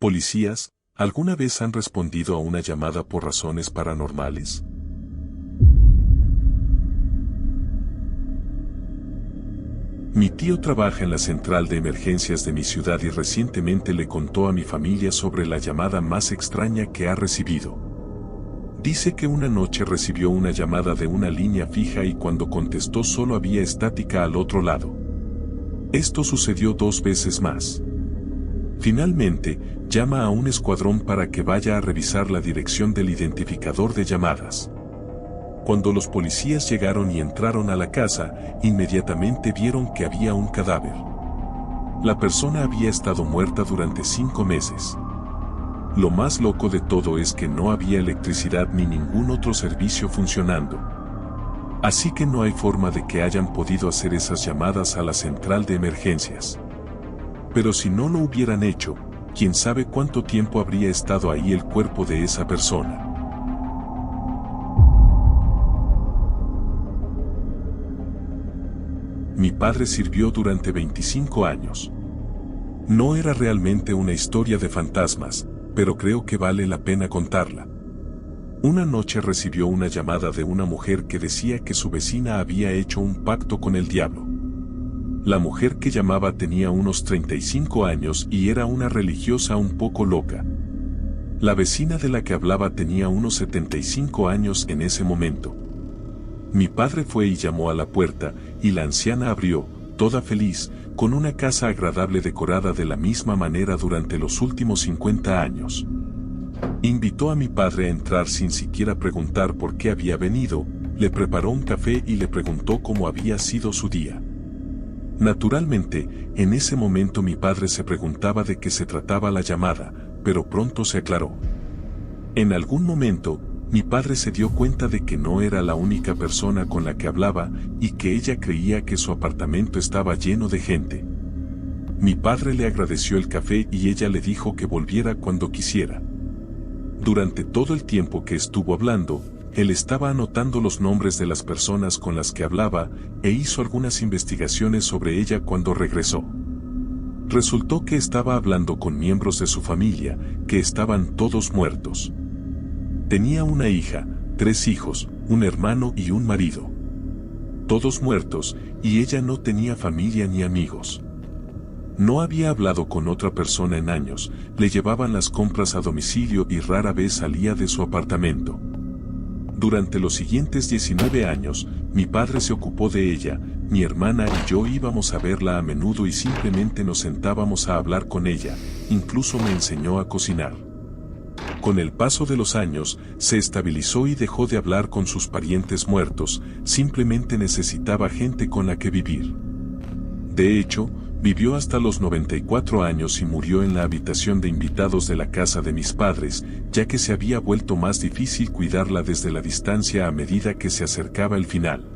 Policías, ¿alguna vez han respondido a una llamada por razones paranormales? Mi tío trabaja en la central de emergencias de mi ciudad y recientemente le contó a mi familia sobre la llamada más extraña que ha recibido. Dice que una noche recibió una llamada de una línea fija y cuando contestó solo había estática al otro lado. Esto sucedió 2 veces más. Finalmente, llama a un escuadrón para que vaya a revisar la dirección del identificador de llamadas. Cuando los policías llegaron y entraron a la casa, inmediatamente vieron que había un cadáver. La persona había estado muerta durante 5 meses. Lo más loco de todo es que no había electricidad ni ningún otro servicio funcionando. Así que no hay forma de que hayan podido hacer esas llamadas a la central de emergencias. Pero si no lo hubieran hecho, quién sabe cuánto tiempo habría estado ahí el cuerpo de esa persona. Mi padre sirvió durante 25 años. No era realmente una historia de fantasmas, pero creo que vale la pena contarla. Una noche recibió una llamada de una mujer que decía que su vecina había hecho un pacto con el diablo. La mujer que llamaba tenía unos 35 años y era una religiosa un poco loca. La vecina de la que hablaba tenía unos 75 años en ese momento. Mi padre fue y llamó a la puerta, y la anciana abrió, toda feliz, con una casa agradable decorada de la misma manera durante los últimos 50 años. Invitó a mi padre a entrar sin siquiera preguntar por qué había venido, le preparó un café y le preguntó cómo había sido su día. Naturalmente, en ese momento mi padre se preguntaba de qué se trataba la llamada, pero pronto se aclaró. En algún momento, mi padre se dio cuenta de que no era la única persona con la que hablaba y que ella creía que su apartamento estaba lleno de gente. Mi padre le agradeció el café y ella le dijo que volviera cuando quisiera. Durante todo el tiempo que estuvo hablando, él estaba anotando los nombres de las personas con las que hablaba e hizo algunas investigaciones sobre ella cuando regresó. Resultó que estaba hablando con miembros de su familia, que estaban todos muertos. Tenía una hija, 3 hijos, un hermano y un marido. Todos muertos, y ella no tenía familia ni amigos. No había hablado con otra persona en años, le llevaban las compras a domicilio y rara vez salía de su apartamento. Durante los siguientes 19 años, mi padre se ocupó de ella, mi hermana y yo íbamos a verla a menudo y simplemente nos sentábamos a hablar con ella, incluso me enseñó a cocinar. Con el paso de los años, se estabilizó y dejó de hablar con sus parientes muertos, simplemente necesitaba gente con la que vivir. De hecho, vivió hasta los 94 años y murió en la habitación de invitados de la casa de mis padres, ya que se había vuelto más difícil cuidarla desde la distancia a medida que se acercaba el final.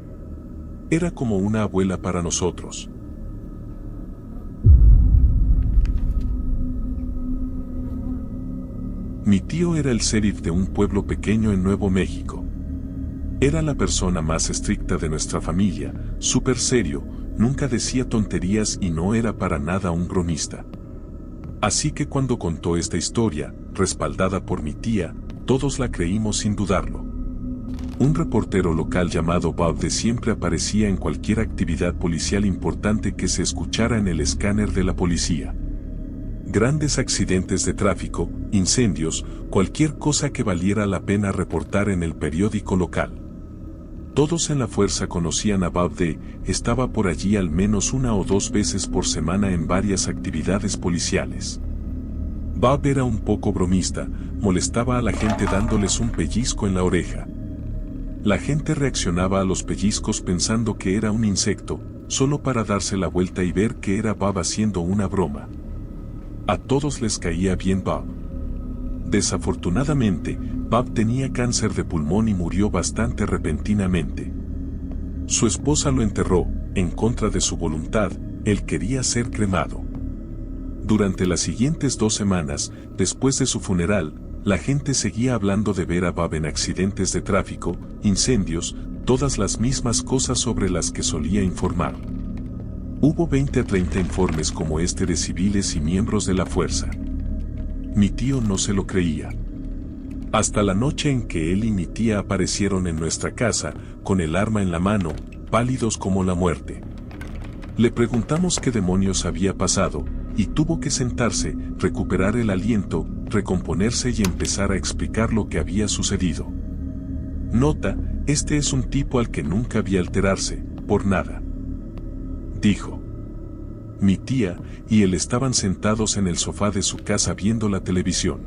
Era como una abuela para nosotros. Mi tío era el sheriff de un pueblo pequeño en Nuevo México. Era la persona más estricta de nuestra familia, súper serio, nunca decía tonterías y no era para nada un bromista. Así que cuando contó esta historia, respaldada por mi tía, todos la creímos sin dudarlo. Un reportero local llamado Bob de siempre aparecía en cualquier actividad policial importante que se escuchara en el escáner de la policía. Grandes accidentes de tráfico, incendios, cualquier cosa que valiera la pena reportar en el periódico local. Todos en la fuerza conocían a Bob D. Estaba por allí al menos 1 o 2 veces por semana en varias actividades policiales. Bob era un poco bromista, molestaba a la gente dándoles un pellizco en la oreja. La gente reaccionaba a los pellizcos pensando que era un insecto, solo para darse la vuelta y ver que era Bob haciendo una broma. A todos les caía bien Bob. Desafortunadamente, Bob tenía cáncer de pulmón y murió bastante repentinamente. Su esposa lo enterró, en contra de su voluntad, él quería ser cremado. Durante las siguientes 2 semanas, después de su funeral, la gente seguía hablando de ver a Bob en accidentes de tráfico, incendios, todas las mismas cosas sobre las que solía informar. Hubo 20 a 30 informes como este de civiles y miembros de la fuerza. Mi tío no se lo creía. Hasta la noche en que él y mi tía aparecieron en nuestra casa, con el arma en la mano, pálidos como la muerte. Le preguntamos qué demonios había pasado, y tuvo que sentarse, recuperar el aliento, recomponerse y empezar a explicar lo que había sucedido. Nota, este es un tipo al que nunca vi alterarse, por nada. Dijo. Mi tía y él estaban sentados en el sofá de su casa viendo la televisión.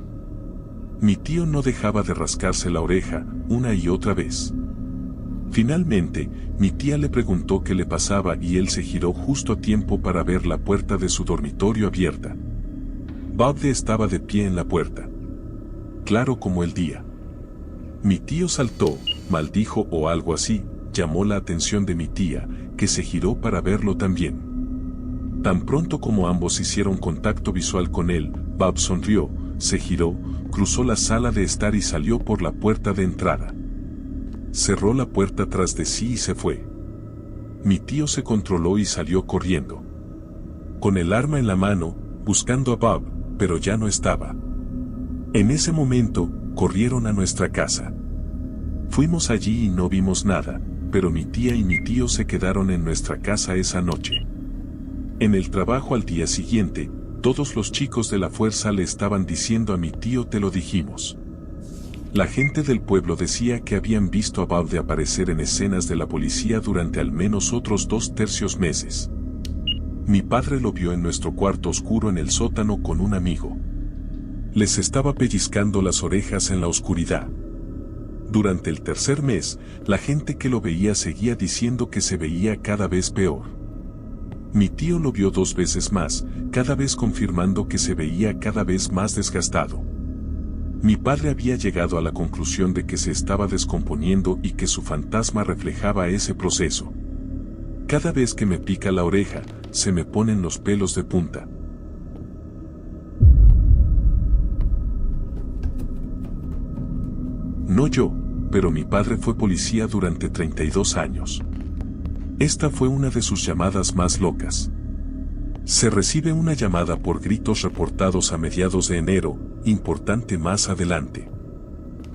Mi tío no dejaba de rascarse la oreja, una y otra vez. Finalmente, mi tía le preguntó qué le pasaba y él se giró justo a tiempo para ver la puerta de su dormitorio abierta. Bob estaba de pie en la puerta. Claro como el día. Mi tío saltó, maldijo o algo así, llamó la atención de mi tía, que se giró para verlo también. Tan pronto como ambos hicieron contacto visual con él, Bob sonrió, se giró, cruzó la sala de estar y salió por la puerta de entrada. Cerró la puerta tras de sí y se fue. Mi tío se controló y salió corriendo. Con el arma en la mano, buscando a Bob, pero ya no estaba. En ese momento, corrieron a nuestra casa. Fuimos allí y no vimos nada, pero mi tía y mi tío se quedaron en nuestra casa esa noche. En el trabajo al día siguiente, todos los chicos de la fuerza le estaban diciendo a mi tío te lo dijimos. La gente del pueblo decía que habían visto a Bob de aparecer en escenas de la policía durante al menos otros 2/3 meses. Mi padre lo vio en nuestro cuarto oscuro en el sótano con un amigo. Les estaba pellizcando las orejas en la oscuridad. Durante el 3er mes, la gente que lo veía seguía diciendo que se veía cada vez peor. Mi tío lo vio 2 veces más, cada vez confirmando que se veía cada vez más desgastado. Mi padre había llegado a la conclusión de que se estaba descomponiendo y que su fantasma reflejaba ese proceso. Cada vez que me pica la oreja, se me ponen los pelos de punta. No yo, pero mi padre fue policía durante 32 años. Esta fue una de sus llamadas más locas. Se recibe una llamada por gritos reportados a mediados de enero, importante más adelante.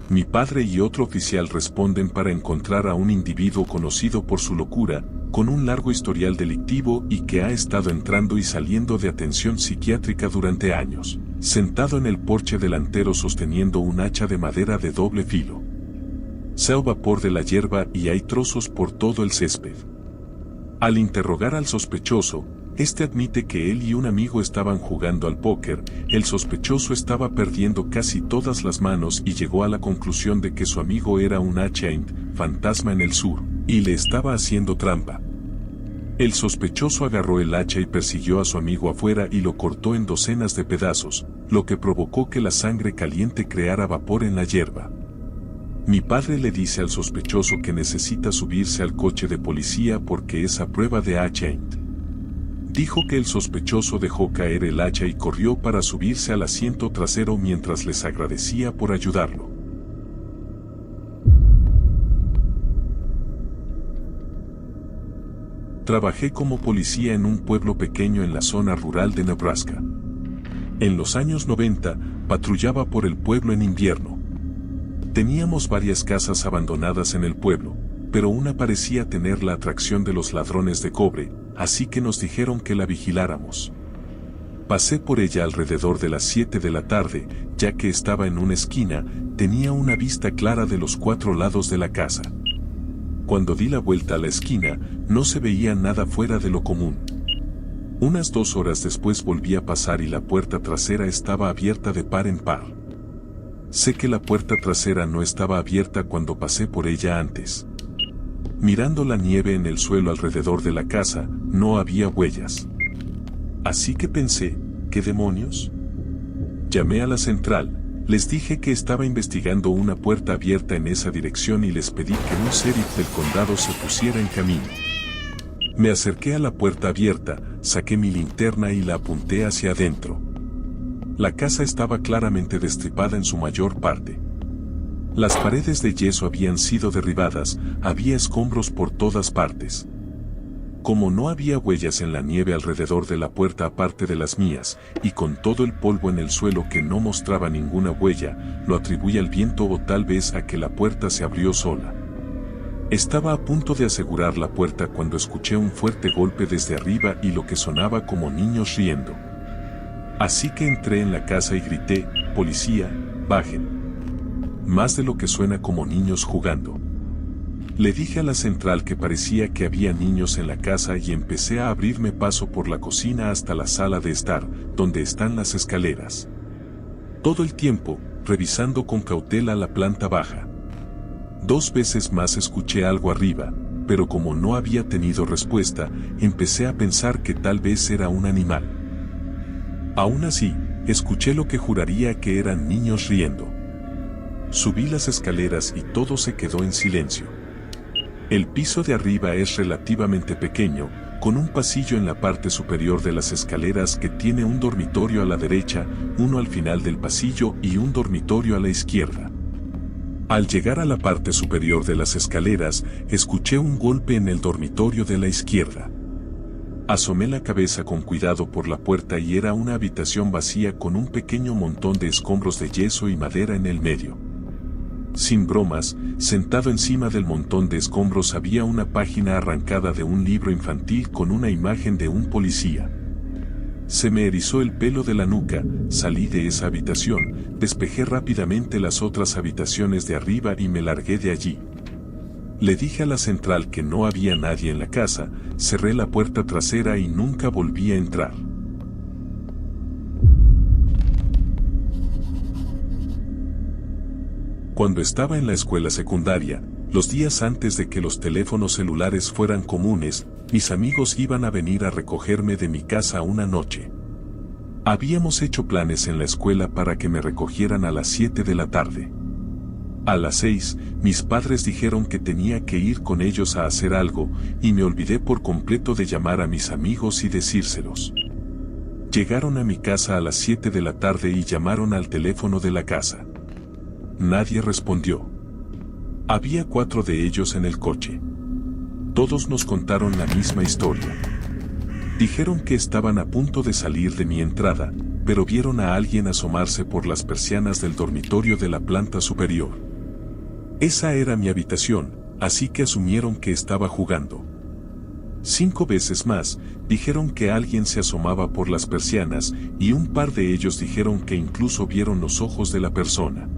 Mi padre y otro oficial responden para encontrar a un individuo conocido por su locura, con un largo historial delictivo y que ha estado entrando y saliendo de atención psiquiátrica durante años, sentado en el porche delantero sosteniendo un hacha de madera de doble filo. Sale vapor de la hierba y hay trozos por todo el césped. Al interrogar al sospechoso, este admite que él y un amigo estaban jugando al póker, el sospechoso estaba perdiendo casi todas las manos y llegó a la conclusión de que su amigo era un fantasma en el sur, y le estaba haciendo trampa. El sospechoso agarró el hacha y persiguió a su amigo afuera y lo cortó en docenas de pedazos, lo que provocó que la sangre caliente creara vapor en la hierba. Mi padre le dice al sospechoso que necesita subirse al coche de policía porque es a prueba de Dijo que el sospechoso dejó caer el hacha y corrió para subirse al asiento trasero mientras les agradecía por ayudarlo. Trabajé como policía en un pueblo pequeño en la zona rural de Nebraska. En los años 90, patrullaba por el pueblo en invierno. Teníamos varias casas abandonadas en el pueblo, pero una parecía tener la atracción de los ladrones de cobre, así que nos dijeron que la vigiláramos. Pasé por ella alrededor de las 7 de la tarde, ya que estaba en una esquina, tenía una vista clara de los 4 lados de la casa. Cuando di la vuelta a la esquina, no se veía nada fuera de lo común. Unas 2 horas después volví a pasar y la puerta trasera estaba abierta de par en par. Sé que la puerta trasera no estaba abierta cuando pasé por ella antes. Mirando la nieve en el suelo alrededor de la casa, no había huellas. Así que pensé, ¿qué demonios? Llamé a la central, les dije que estaba investigando una puerta abierta en esa dirección y les pedí que un sheriff del condado se pusiera en camino. Me acerqué a la puerta abierta, saqué mi linterna y la apunté hacia adentro. La casa estaba claramente destripada en su mayor parte. Las paredes de yeso habían sido derribadas, había escombros por todas partes. Como no había huellas en la nieve alrededor de la puerta aparte de las mías, y con todo el polvo en el suelo que no mostraba ninguna huella, lo atribuí al viento o tal vez a que la puerta se abrió sola. Estaba a punto de asegurar la puerta cuando escuché un fuerte golpe desde arriba y lo que sonaba como niños riendo. Así que entré en la casa y grité: «Policía, bajen». Más de lo que suena como niños jugando. Le dije a la central que parecía que había niños en la casa y empecé a abrirme paso por la cocina hasta la sala de estar, donde están las escaleras. Todo el tiempo, revisando con cautela la planta baja. 2 veces más escuché algo arriba, pero como no había tenido respuesta, empecé a pensar que tal vez era un animal. Aún así, escuché lo que juraría que eran niños riendo. Subí las escaleras y todo se quedó en silencio. El piso de arriba es relativamente pequeño, con un pasillo en la parte superior de las escaleras que tiene un dormitorio a la derecha, uno al final del pasillo y un dormitorio a la izquierda. Al llegar a la parte superior de las escaleras, escuché un golpe en el dormitorio de la izquierda. Asomé la cabeza con cuidado por la puerta y era una habitación vacía con un pequeño montón de escombros de yeso y madera en el medio. Sin bromas, sentado encima del montón de escombros había una página arrancada de un libro infantil con una imagen de un policía. Se me erizó el pelo de la nuca, salí de esa habitación, despejé rápidamente las otras habitaciones de arriba y me largué de allí. Le dije a la central que no había nadie en la casa, cerré la puerta trasera y nunca volví a entrar. Cuando estaba en la escuela secundaria, los días antes de que los teléfonos celulares fueran comunes, mis amigos iban a venir a recogerme de mi casa una noche. Habíamos hecho planes en la escuela para que me recogieran a las 7 de la tarde. A las 6, mis padres dijeron que tenía que ir con ellos a hacer algo, y me olvidé por completo de llamar a mis amigos y decírselos. Llegaron a mi casa a las 7 de la tarde y llamaron al teléfono de la casa. Nadie respondió. Había 4 de ellos en el coche. Todos nos contaron la misma historia. Dijeron que estaban a punto de salir de mi entrada, pero vieron a alguien asomarse por las persianas del dormitorio de la planta superior. Esa era mi habitación, así que asumieron que estaba jugando. 5 veces más, dijeron que alguien se asomaba por las persianas, y un par de ellos dijeron que incluso vieron los ojos de la persona.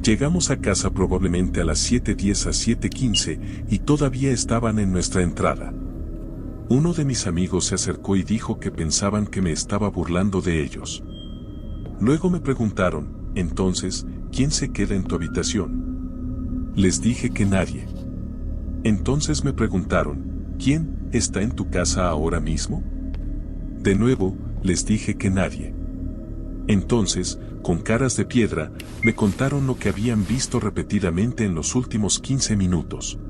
Llegamos a casa probablemente a las 7:10 a 7:15 y todavía estaban en nuestra entrada. Uno de mis amigos se acercó y dijo que pensaban que me estaba burlando de ellos. Luego me preguntaron, entonces, ¿quién se queda en tu habitación? Les dije que nadie. Entonces me preguntaron, ¿quién está en tu casa ahora mismo? De nuevo, les dije que nadie. Entonces, con caras de piedra, me contaron lo que habían visto repetidamente en los últimos 15 minutos.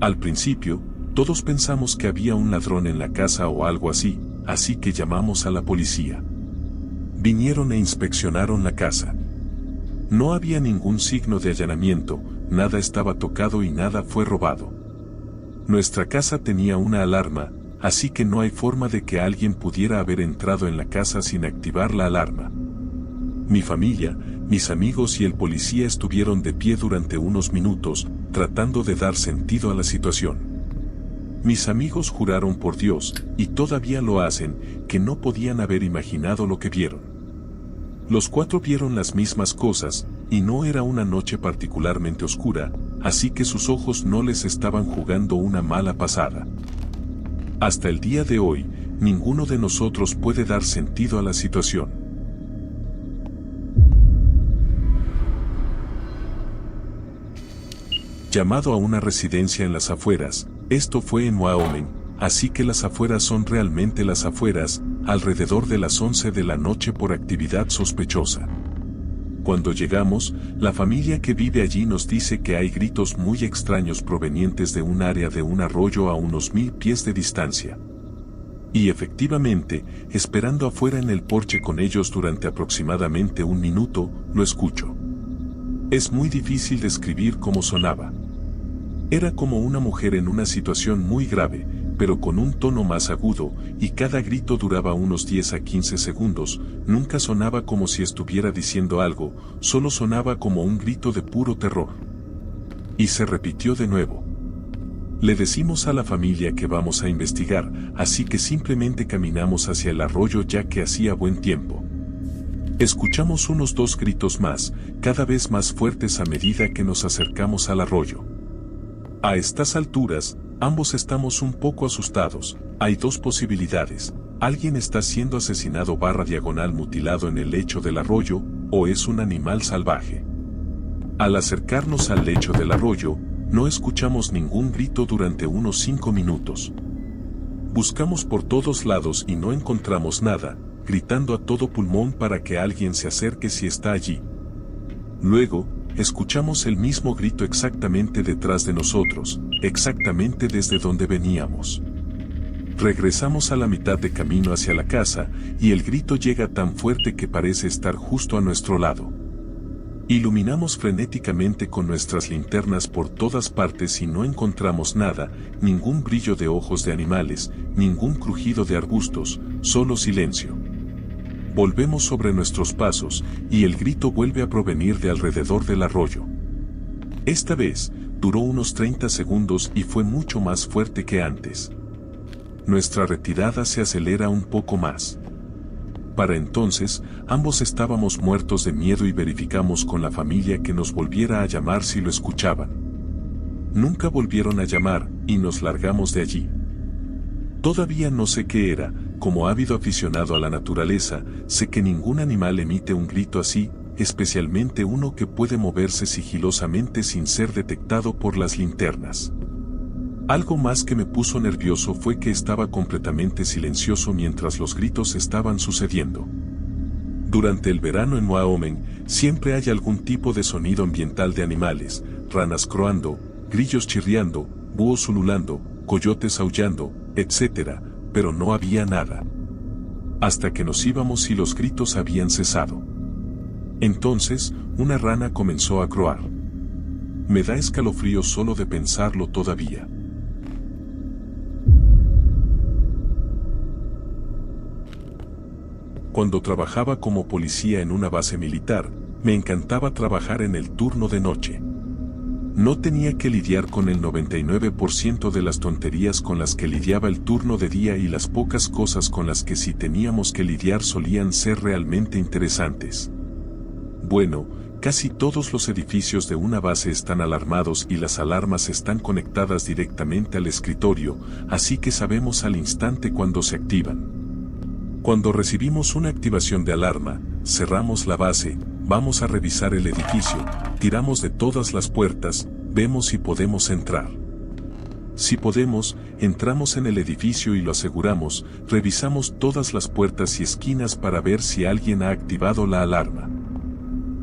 Al principio, todos pensamos que había un ladrón en la casa o algo así, así que llamamos a la policía. Vinieron e inspeccionaron la casa. No había ningún signo de allanamiento, nada estaba tocado y nada fue robado. Nuestra casa tenía una alarma, así que no hay forma de que alguien pudiera haber entrado en la casa sin activar la alarma. Mi familia, mis amigos y el policía estuvieron de pie durante unos minutos, tratando de dar sentido a la situación. Mis amigos juraron por Dios, y todavía lo hacen, que no podían haber imaginado lo que vieron. Los 4 vieron las mismas cosas, y no era una noche particularmente oscura, así que sus ojos no les estaban jugando una mala pasada. Hasta el día de hoy, ninguno de nosotros puede dar sentido a la situación. Llamado a una residencia en las afueras, esto fue en Wyoming, así que las afueras son realmente las afueras, alrededor de las 11 de la noche por actividad sospechosa. Cuando llegamos, la familia que vive allí nos dice que hay gritos muy extraños provenientes de un área de un arroyo a unos 1000 pies de distancia. Y efectivamente, esperando afuera en el porche con ellos durante aproximadamente 1 minuto, lo escucho. Es muy difícil describir cómo sonaba. Era como una mujer en una situación muy grave, pero con un tono más agudo, y cada grito duraba unos 10 a 15 segundos, nunca sonaba como si estuviera diciendo algo, solo sonaba como un grito de puro terror. Y se repitió de nuevo. Le decimos a la familia que vamos a investigar, así que simplemente caminamos hacia el arroyo ya que hacía buen tiempo. Escuchamos unos 2 gritos más, cada vez más fuertes a medida que nos acercamos al arroyo. A estas alturas, ambos estamos un poco asustados. Hay 2 posibilidades: alguien está siendo asesinado / mutilado en el lecho del arroyo, o es un animal salvaje. Al acercarnos al lecho del arroyo, no escuchamos ningún grito durante unos 5 minutos. Buscamos por todos lados y no encontramos nada, gritando a todo pulmón para que alguien se acerque si está allí. Luego, escuchamos el mismo grito exactamente detrás de nosotros, exactamente desde donde veníamos. Regresamos a la mitad de camino hacia la casa, y el grito llega tan fuerte que parece estar justo a nuestro lado. Iluminamos frenéticamente con nuestras linternas por todas partes y no encontramos nada, ningún brillo de ojos de animales, ningún crujido de arbustos, solo silencio. Volvemos sobre nuestros pasos, y el grito vuelve a provenir de alrededor del arroyo. Esta vez, duró unos 30 segundos y fue mucho más fuerte que antes. Nuestra retirada se acelera un poco más. Para entonces, ambos estábamos muertos de miedo y verificamos con la familia que nos volviera a llamar si lo escuchaban. Nunca volvieron a llamar, y nos largamos de allí. Todavía no sé qué era. Como ávido aficionado a la naturaleza, sé que ningún animal emite un grito así, especialmente uno que puede moverse sigilosamente sin ser detectado por las linternas. Algo más que me puso nervioso fue que estaba completamente silencioso mientras los gritos estaban sucediendo. Durante el verano en Wyoming, siempre hay algún tipo de sonido ambiental de animales, ranas croando, grillos chirriando, búhos ululando, coyotes aullando, etc., pero no había nada. Hasta que nos íbamos y los gritos habían cesado. Entonces, una rana comenzó a croar. Me da escalofrío solo de pensarlo todavía. Cuando trabajaba como policía en una base militar, me encantaba trabajar en el turno de noche. No tenía que lidiar con el 99% de las tonterías con las que lidiaba el turno de día, y las pocas cosas con las que sí teníamos que lidiar solían ser realmente interesantes. Bueno, casi todos los edificios de una base están alarmados y las alarmas están conectadas directamente al escritorio, así que sabemos al instante cuando se activan. Cuando recibimos una activación de alarma, cerramos la base, vamos a revisar el edificio, tiramos de todas las puertas, vemos si podemos entrar. Si podemos, entramos en el edificio y lo aseguramos, revisamos todas las puertas y esquinas para ver si alguien ha activado la alarma.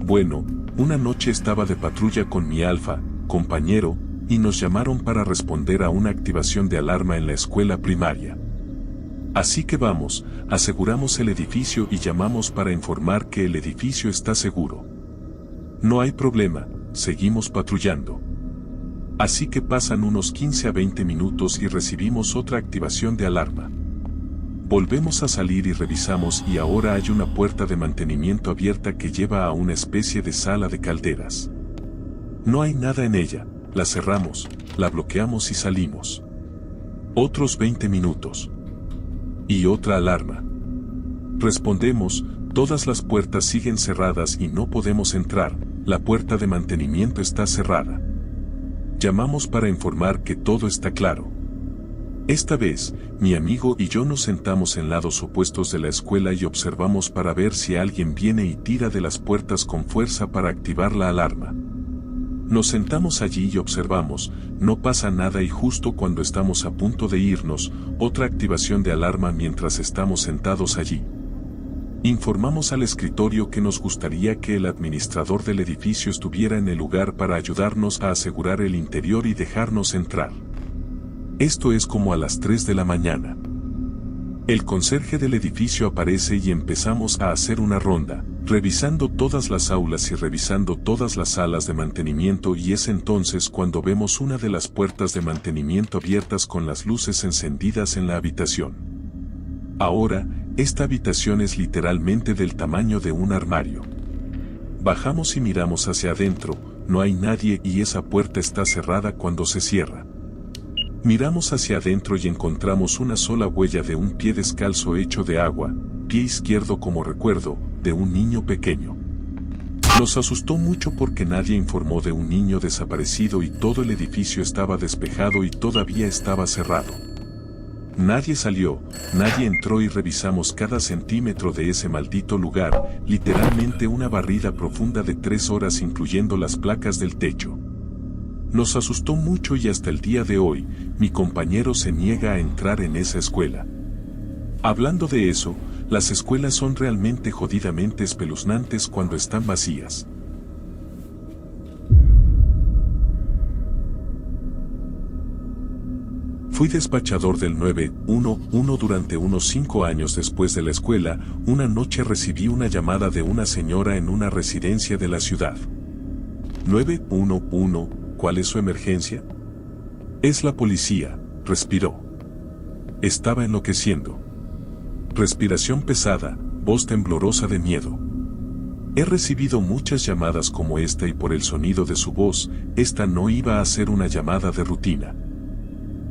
Bueno, una noche estaba de patrulla con mi alfa, compañero, y nos llamaron para responder a una activación de alarma en la escuela primaria. Así que vamos, aseguramos el edificio y llamamos para informar que el edificio está seguro. No hay problema, seguimos patrullando. Así que pasan unos 15 a 20 minutos y recibimos otra activación de alarma. Volvemos a salir y revisamos, y ahora hay una puerta de mantenimiento abierta que lleva a una especie de sala de calderas. No hay nada en ella, la cerramos, la bloqueamos y salimos. Otros 20 minutos. Y otra alarma. Respondemos, todas las puertas siguen cerradas y no podemos entrar, la puerta de mantenimiento está cerrada. Llamamos para informar que todo está claro. Esta vez, mi amigo y yo nos sentamos en lados opuestos de la escuela y observamos para ver si alguien viene y tira de las puertas con fuerza para activar la alarma. Nos sentamos allí y observamos, no pasa nada, y justo cuando estamos a punto de irnos, otra activación de alarma mientras estamos sentados allí. Informamos al escritorio que nos gustaría que el administrador del edificio estuviera en el lugar para ayudarnos a asegurar el interior y dejarnos entrar. Esto es como a las 3 de la mañana. El conserje del edificio aparece y empezamos a hacer una ronda, revisando todas las aulas y revisando todas las salas de mantenimiento, y es entonces cuando vemos una de las puertas de mantenimiento abiertas con las luces encendidas en la habitación. Ahora, esta habitación es literalmente del tamaño de un armario. Bajamos y miramos hacia adentro, no hay nadie y esa puerta está cerrada cuando se cierra. Miramos hacia adentro y encontramos una sola huella de un pie descalzo hecho de agua, pie izquierdo como recuerdo, de un niño pequeño. Nos asustó mucho porque nadie informó de un niño desaparecido y todo el edificio estaba despejado y todavía estaba cerrado. Nadie salió, nadie entró y revisamos cada centímetro de ese maldito lugar, literalmente una barrida profunda de 3 horas incluyendo las placas del techo. Nos asustó mucho y hasta el día de hoy, mi compañero se niega a entrar en esa escuela. Hablando de eso, las escuelas son realmente jodidamente espeluznantes cuando están vacías. Fui despachador del 911 durante unos 5 años después de la escuela. Una noche recibí una llamada de una señora en una residencia de la ciudad. 911, ¿cuál es su emergencia? Es la policía, respiró. Estaba enloqueciendo. Respiración pesada, voz temblorosa de miedo. He recibido muchas llamadas como esta y por el sonido de su voz, esta no iba a ser una llamada de rutina.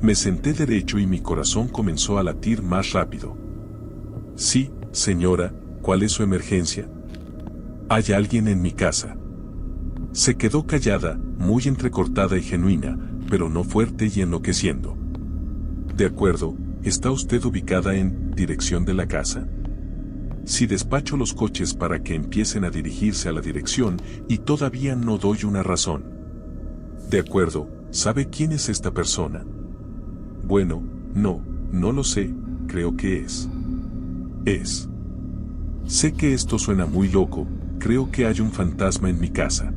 Me senté derecho y mi corazón comenzó a latir más rápido. Sí, señora, ¿cuál es su emergencia? Hay alguien en mi casa. Se quedó callada, muy entrecortada y genuina, pero no fuerte y enloqueciendo. De acuerdo, ¿está usted ubicada en dirección de la casa? Si despacho los coches para que empiecen a dirigirse a la dirección y todavía no doy una razón. De acuerdo, ¿sabe quién es esta persona? Bueno, no lo sé, creo que es. Sé que esto suena muy loco, creo que hay un fantasma en mi casa.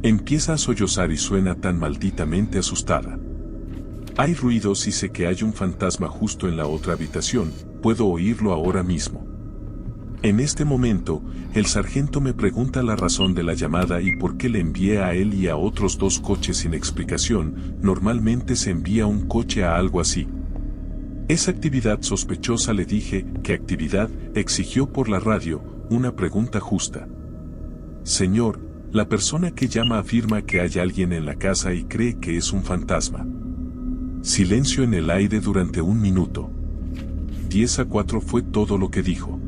Empieza a sollozar y suena tan malditamente asustada. Hay ruidos y sé que hay un fantasma justo en la otra habitación, puedo oírlo ahora mismo. En este momento, el sargento me pregunta la razón de la llamada y por qué le envié a él y a otros 2 coches sin explicación. Normalmente se envía un coche a algo así. Esa actividad sospechosa, le dije. ¿Qué actividad?, exigió por la radio, una pregunta justa. Señor, la persona que llama afirma que hay alguien en la casa y cree que es un fantasma. Silencio en el aire durante 1 minuto. 3:50 fue todo lo que dijo.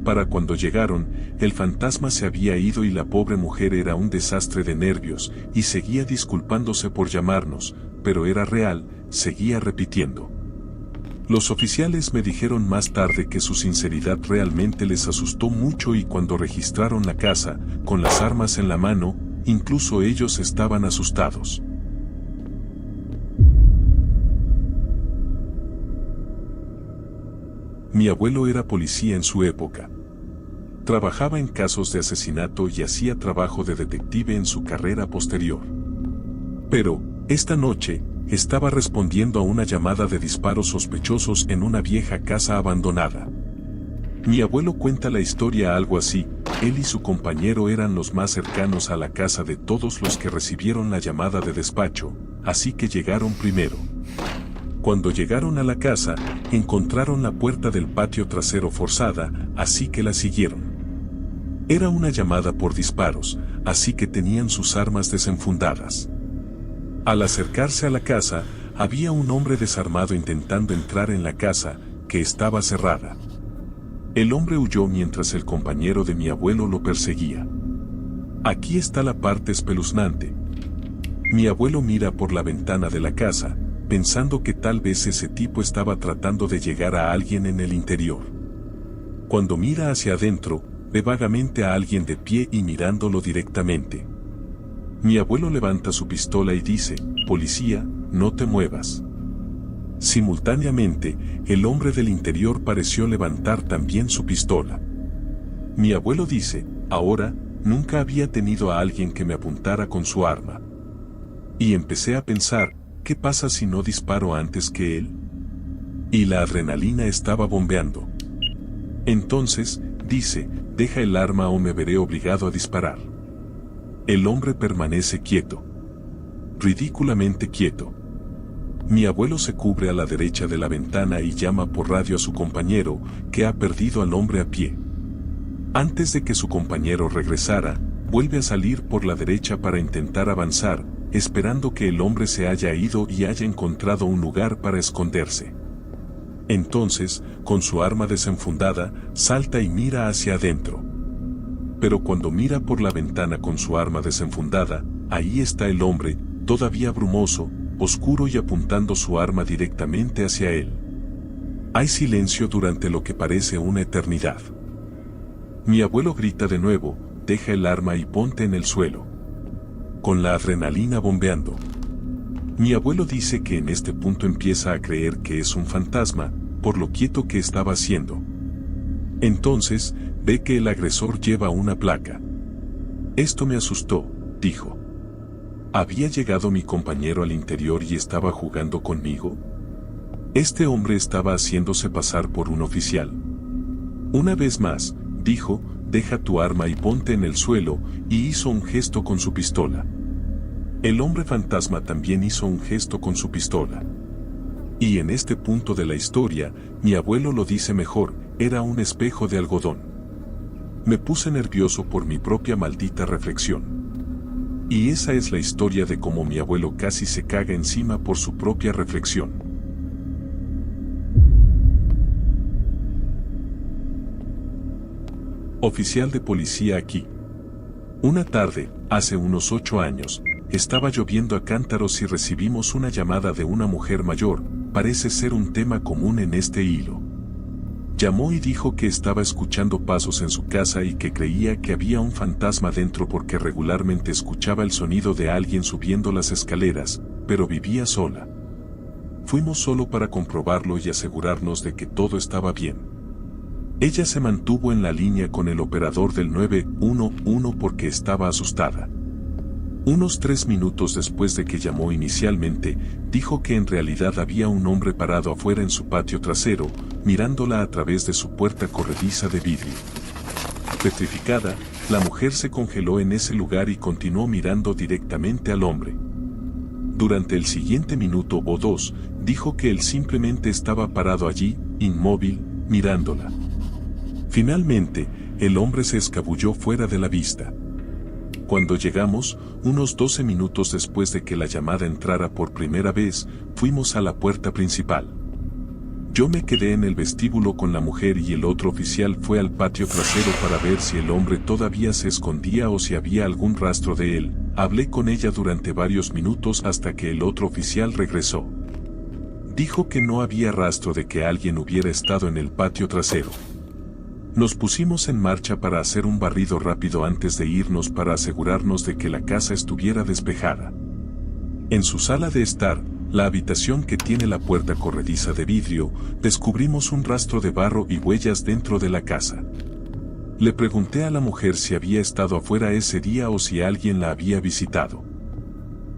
Para cuando llegaron, el fantasma se había ido y la pobre mujer era un desastre de nervios y seguía disculpándose por llamarnos, pero era real, seguía repitiendo. Los oficiales me dijeron más tarde que su sinceridad realmente les asustó mucho y cuando registraron la casa, con las armas en la mano, incluso ellos estaban asustados. Mi abuelo era policía en su época. Trabajaba en casos de asesinato y hacía trabajo de detective en su carrera posterior. Pero, esta noche, estaba respondiendo a una llamada de disparos sospechosos en una vieja casa abandonada. Mi abuelo cuenta la historia algo así: él y su compañero eran los más cercanos a la casa de todos los que recibieron la llamada de despacho, así que llegaron primero. Cuando llegaron a la casa, encontraron la puerta del patio trasero forzada, así que la siguieron. Era una llamada por disparos, así que tenían sus armas desenfundadas. Al acercarse a la casa, había un hombre desarmado intentando entrar en la casa, que estaba cerrada. El hombre huyó mientras el compañero de mi abuelo lo perseguía. Aquí está la parte espeluznante. Mi abuelo mira por la ventana de la casa, pensando que tal vez ese tipo estaba tratando de llegar a alguien en el interior. Cuando mira hacia adentro, ve vagamente a alguien de pie y mirándolo directamente. Mi abuelo levanta su pistola y dice: «Policía, no te muevas». Simultáneamente, el hombre del interior pareció levantar también su pistola. Mi abuelo dice: «Ahora, nunca había tenido a alguien que me apuntara con su arma». Y empecé a pensar: ¿qué pasa si no disparo antes que él? y la adrenalina estaba bombeando. Entonces, dice, deja el arma o me veré obligado a disparar. El hombre permanece quieto. Ridículamente quieto. Mi abuelo se cubre a la derecha de la ventana y llama por radio a su compañero, que ha perdido al hombre a pie. Antes de que su compañero regresara, vuelve a salir por la derecha para intentar avanzar, esperando que el hombre se haya ido y haya encontrado un lugar para esconderse. Entonces, con su arma desenfundada, salta y mira hacia adentro. Pero cuando mira por la ventana con su arma desenfundada, ahí está el hombre, todavía brumoso, oscuro y apuntando su arma directamente hacia él. Hay silencio durante lo que parece una eternidad. Mi abuelo grita de nuevo, deja el arma y ponte en el suelo. Con la adrenalina bombeando. Mi abuelo dice que en este punto empieza a creer que es un fantasma, por lo quieto que estaba haciendo. Entonces, ve que el agresor lleva una placa. Esto me asustó, dijo. ¿Había llegado mi compañero al interior y estaba jugando conmigo? Este hombre estaba haciéndose pasar por un oficial. Una vez más, dijo, deja tu arma y ponte en el suelo, y hizo un gesto con su pistola. El hombre fantasma también hizo un gesto con su pistola. Y en este punto de la historia, mi abuelo lo dice mejor, era un espejo de algodón. Me puse nervioso por mi propia maldita reflexión. Y esa es la historia de cómo mi abuelo casi se caga encima por su propia reflexión. Oficial de policía aquí. Una tarde, hace unos 8 años, estaba lloviendo a cántaros y recibimos una llamada de una mujer mayor, parece ser un tema común en este hilo. Llamó y dijo que estaba escuchando pasos en su casa y que creía que había un fantasma dentro porque regularmente escuchaba el sonido de alguien subiendo las escaleras, pero vivía sola. Fuimos solo para comprobarlo y asegurarnos de que todo estaba bien. Ella se mantuvo en la línea con el operador del 911 porque estaba asustada. Unos 3 minutos después de que llamó inicialmente, dijo que en realidad había un hombre parado afuera en su patio trasero, mirándola a través de su puerta corrediza de vidrio. Petrificada, la mujer se congeló en ese lugar y continuó mirando directamente al hombre. Durante el siguiente minuto o 2, dijo que él simplemente estaba parado allí, inmóvil, mirándola. Finalmente, el hombre se escabulló fuera de la vista. Cuando llegamos, unos 12 minutos después de que la llamada entrara por primera vez, fuimos a la puerta principal. Yo me quedé en el vestíbulo con la mujer y el otro oficial fue al patio trasero para ver si el hombre todavía se escondía o si había algún rastro de él. Hablé con ella durante varios minutos hasta que el otro oficial regresó. Dijo que no había rastro de que alguien hubiera estado en el patio trasero. Nos pusimos en marcha para hacer un barrido rápido antes de irnos para asegurarnos de que la casa estuviera despejada. En su sala de estar, la habitación que tiene la puerta corrediza de vidrio, descubrimos un rastro de barro y huellas dentro de la casa. Le pregunté a la mujer si había estado afuera ese día o si alguien la había visitado.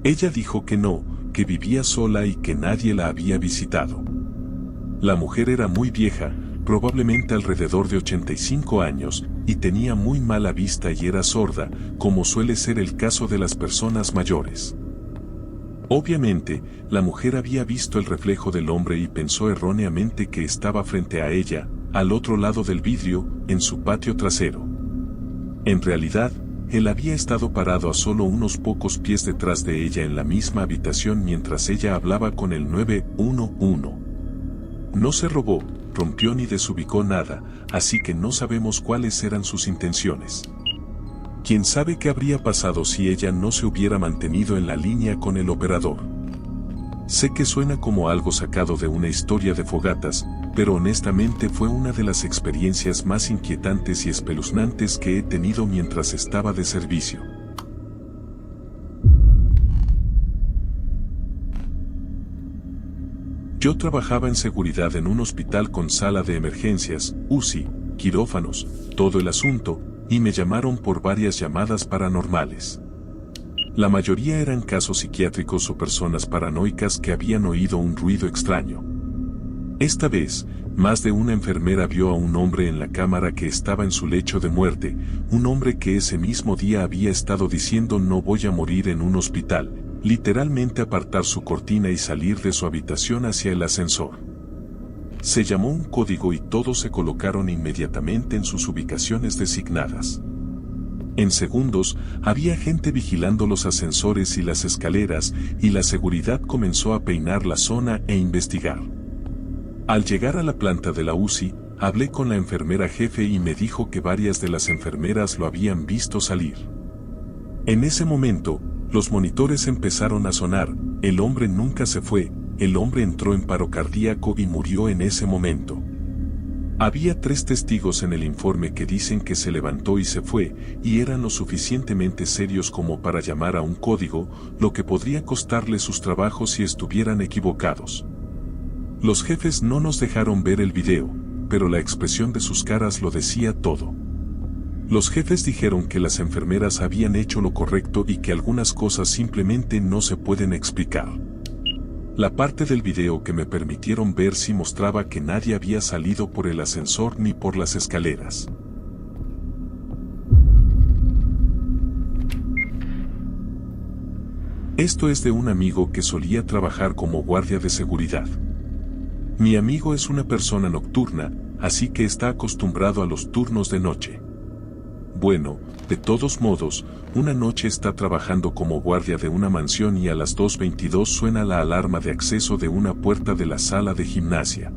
Ella dijo que no, que vivía sola y que nadie la había visitado. La mujer era muy vieja, probablemente alrededor de 85 años, y tenía muy mala vista y era sorda, como suele ser el caso de las personas mayores. Obviamente, la mujer había visto el reflejo del hombre y pensó erróneamente que estaba frente a ella, al otro lado del vidrio, en su patio trasero. En realidad, él había estado parado a solo unos pocos pies detrás de ella en la misma habitación mientras ella hablaba con el 911. No se robó, rompió ni desubicó nada, así que no sabemos cuáles eran sus intenciones. ¿Quién sabe qué habría pasado si ella no se hubiera mantenido en la línea con el operador? Sé que suena como algo sacado de una historia de fogatas, pero honestamente fue una de las experiencias más inquietantes y espeluznantes que he tenido mientras estaba de servicio. Yo trabajaba en seguridad en un hospital con sala de emergencias, UCI, quirófanos, todo el asunto, y me llamaron por varias llamadas paranormales. La mayoría eran casos psiquiátricos o personas paranoicas que habían oído un ruido extraño. Esta vez, más de una enfermera vio a un hombre en la cámara que estaba en su lecho de muerte, un hombre que ese mismo día había estado diciendo no voy a morir en un hospital, literalmente apartar su cortina y salir de su habitación hacia el ascensor. Se llamó un código y todos se colocaron inmediatamente en sus ubicaciones designadas. En segundos, había gente vigilando los ascensores y las escaleras, y la seguridad comenzó a peinar la zona e investigar. Al llegar a la planta de la UCI, hablé con la enfermera jefe y me dijo que varias de las enfermeras lo habían visto salir. En ese momento, los monitores empezaron a sonar, el hombre nunca se fue, el hombre entró en paro cardíaco y murió en ese momento. Había 3 testigos en el informe que dicen que se levantó y se fue, y eran lo suficientemente serios como para llamar a un código, lo que podría costarle sus trabajos si estuvieran equivocados. Los jefes no nos dejaron ver el video, pero la expresión de sus caras lo decía todo. Los jefes dijeron que las enfermeras habían hecho lo correcto y que algunas cosas simplemente no se pueden explicar. La parte del video que me permitieron ver sí mostraba que nadie había salido por el ascensor ni por las escaleras. Esto es de un amigo que solía trabajar como guardia de seguridad. Mi amigo es una persona nocturna, así que está acostumbrado a los turnos de noche. Bueno, de todos modos, una noche está trabajando como guardia de una mansión y a las 2:22 suena la alarma de acceso de una puerta de la sala de gimnasia.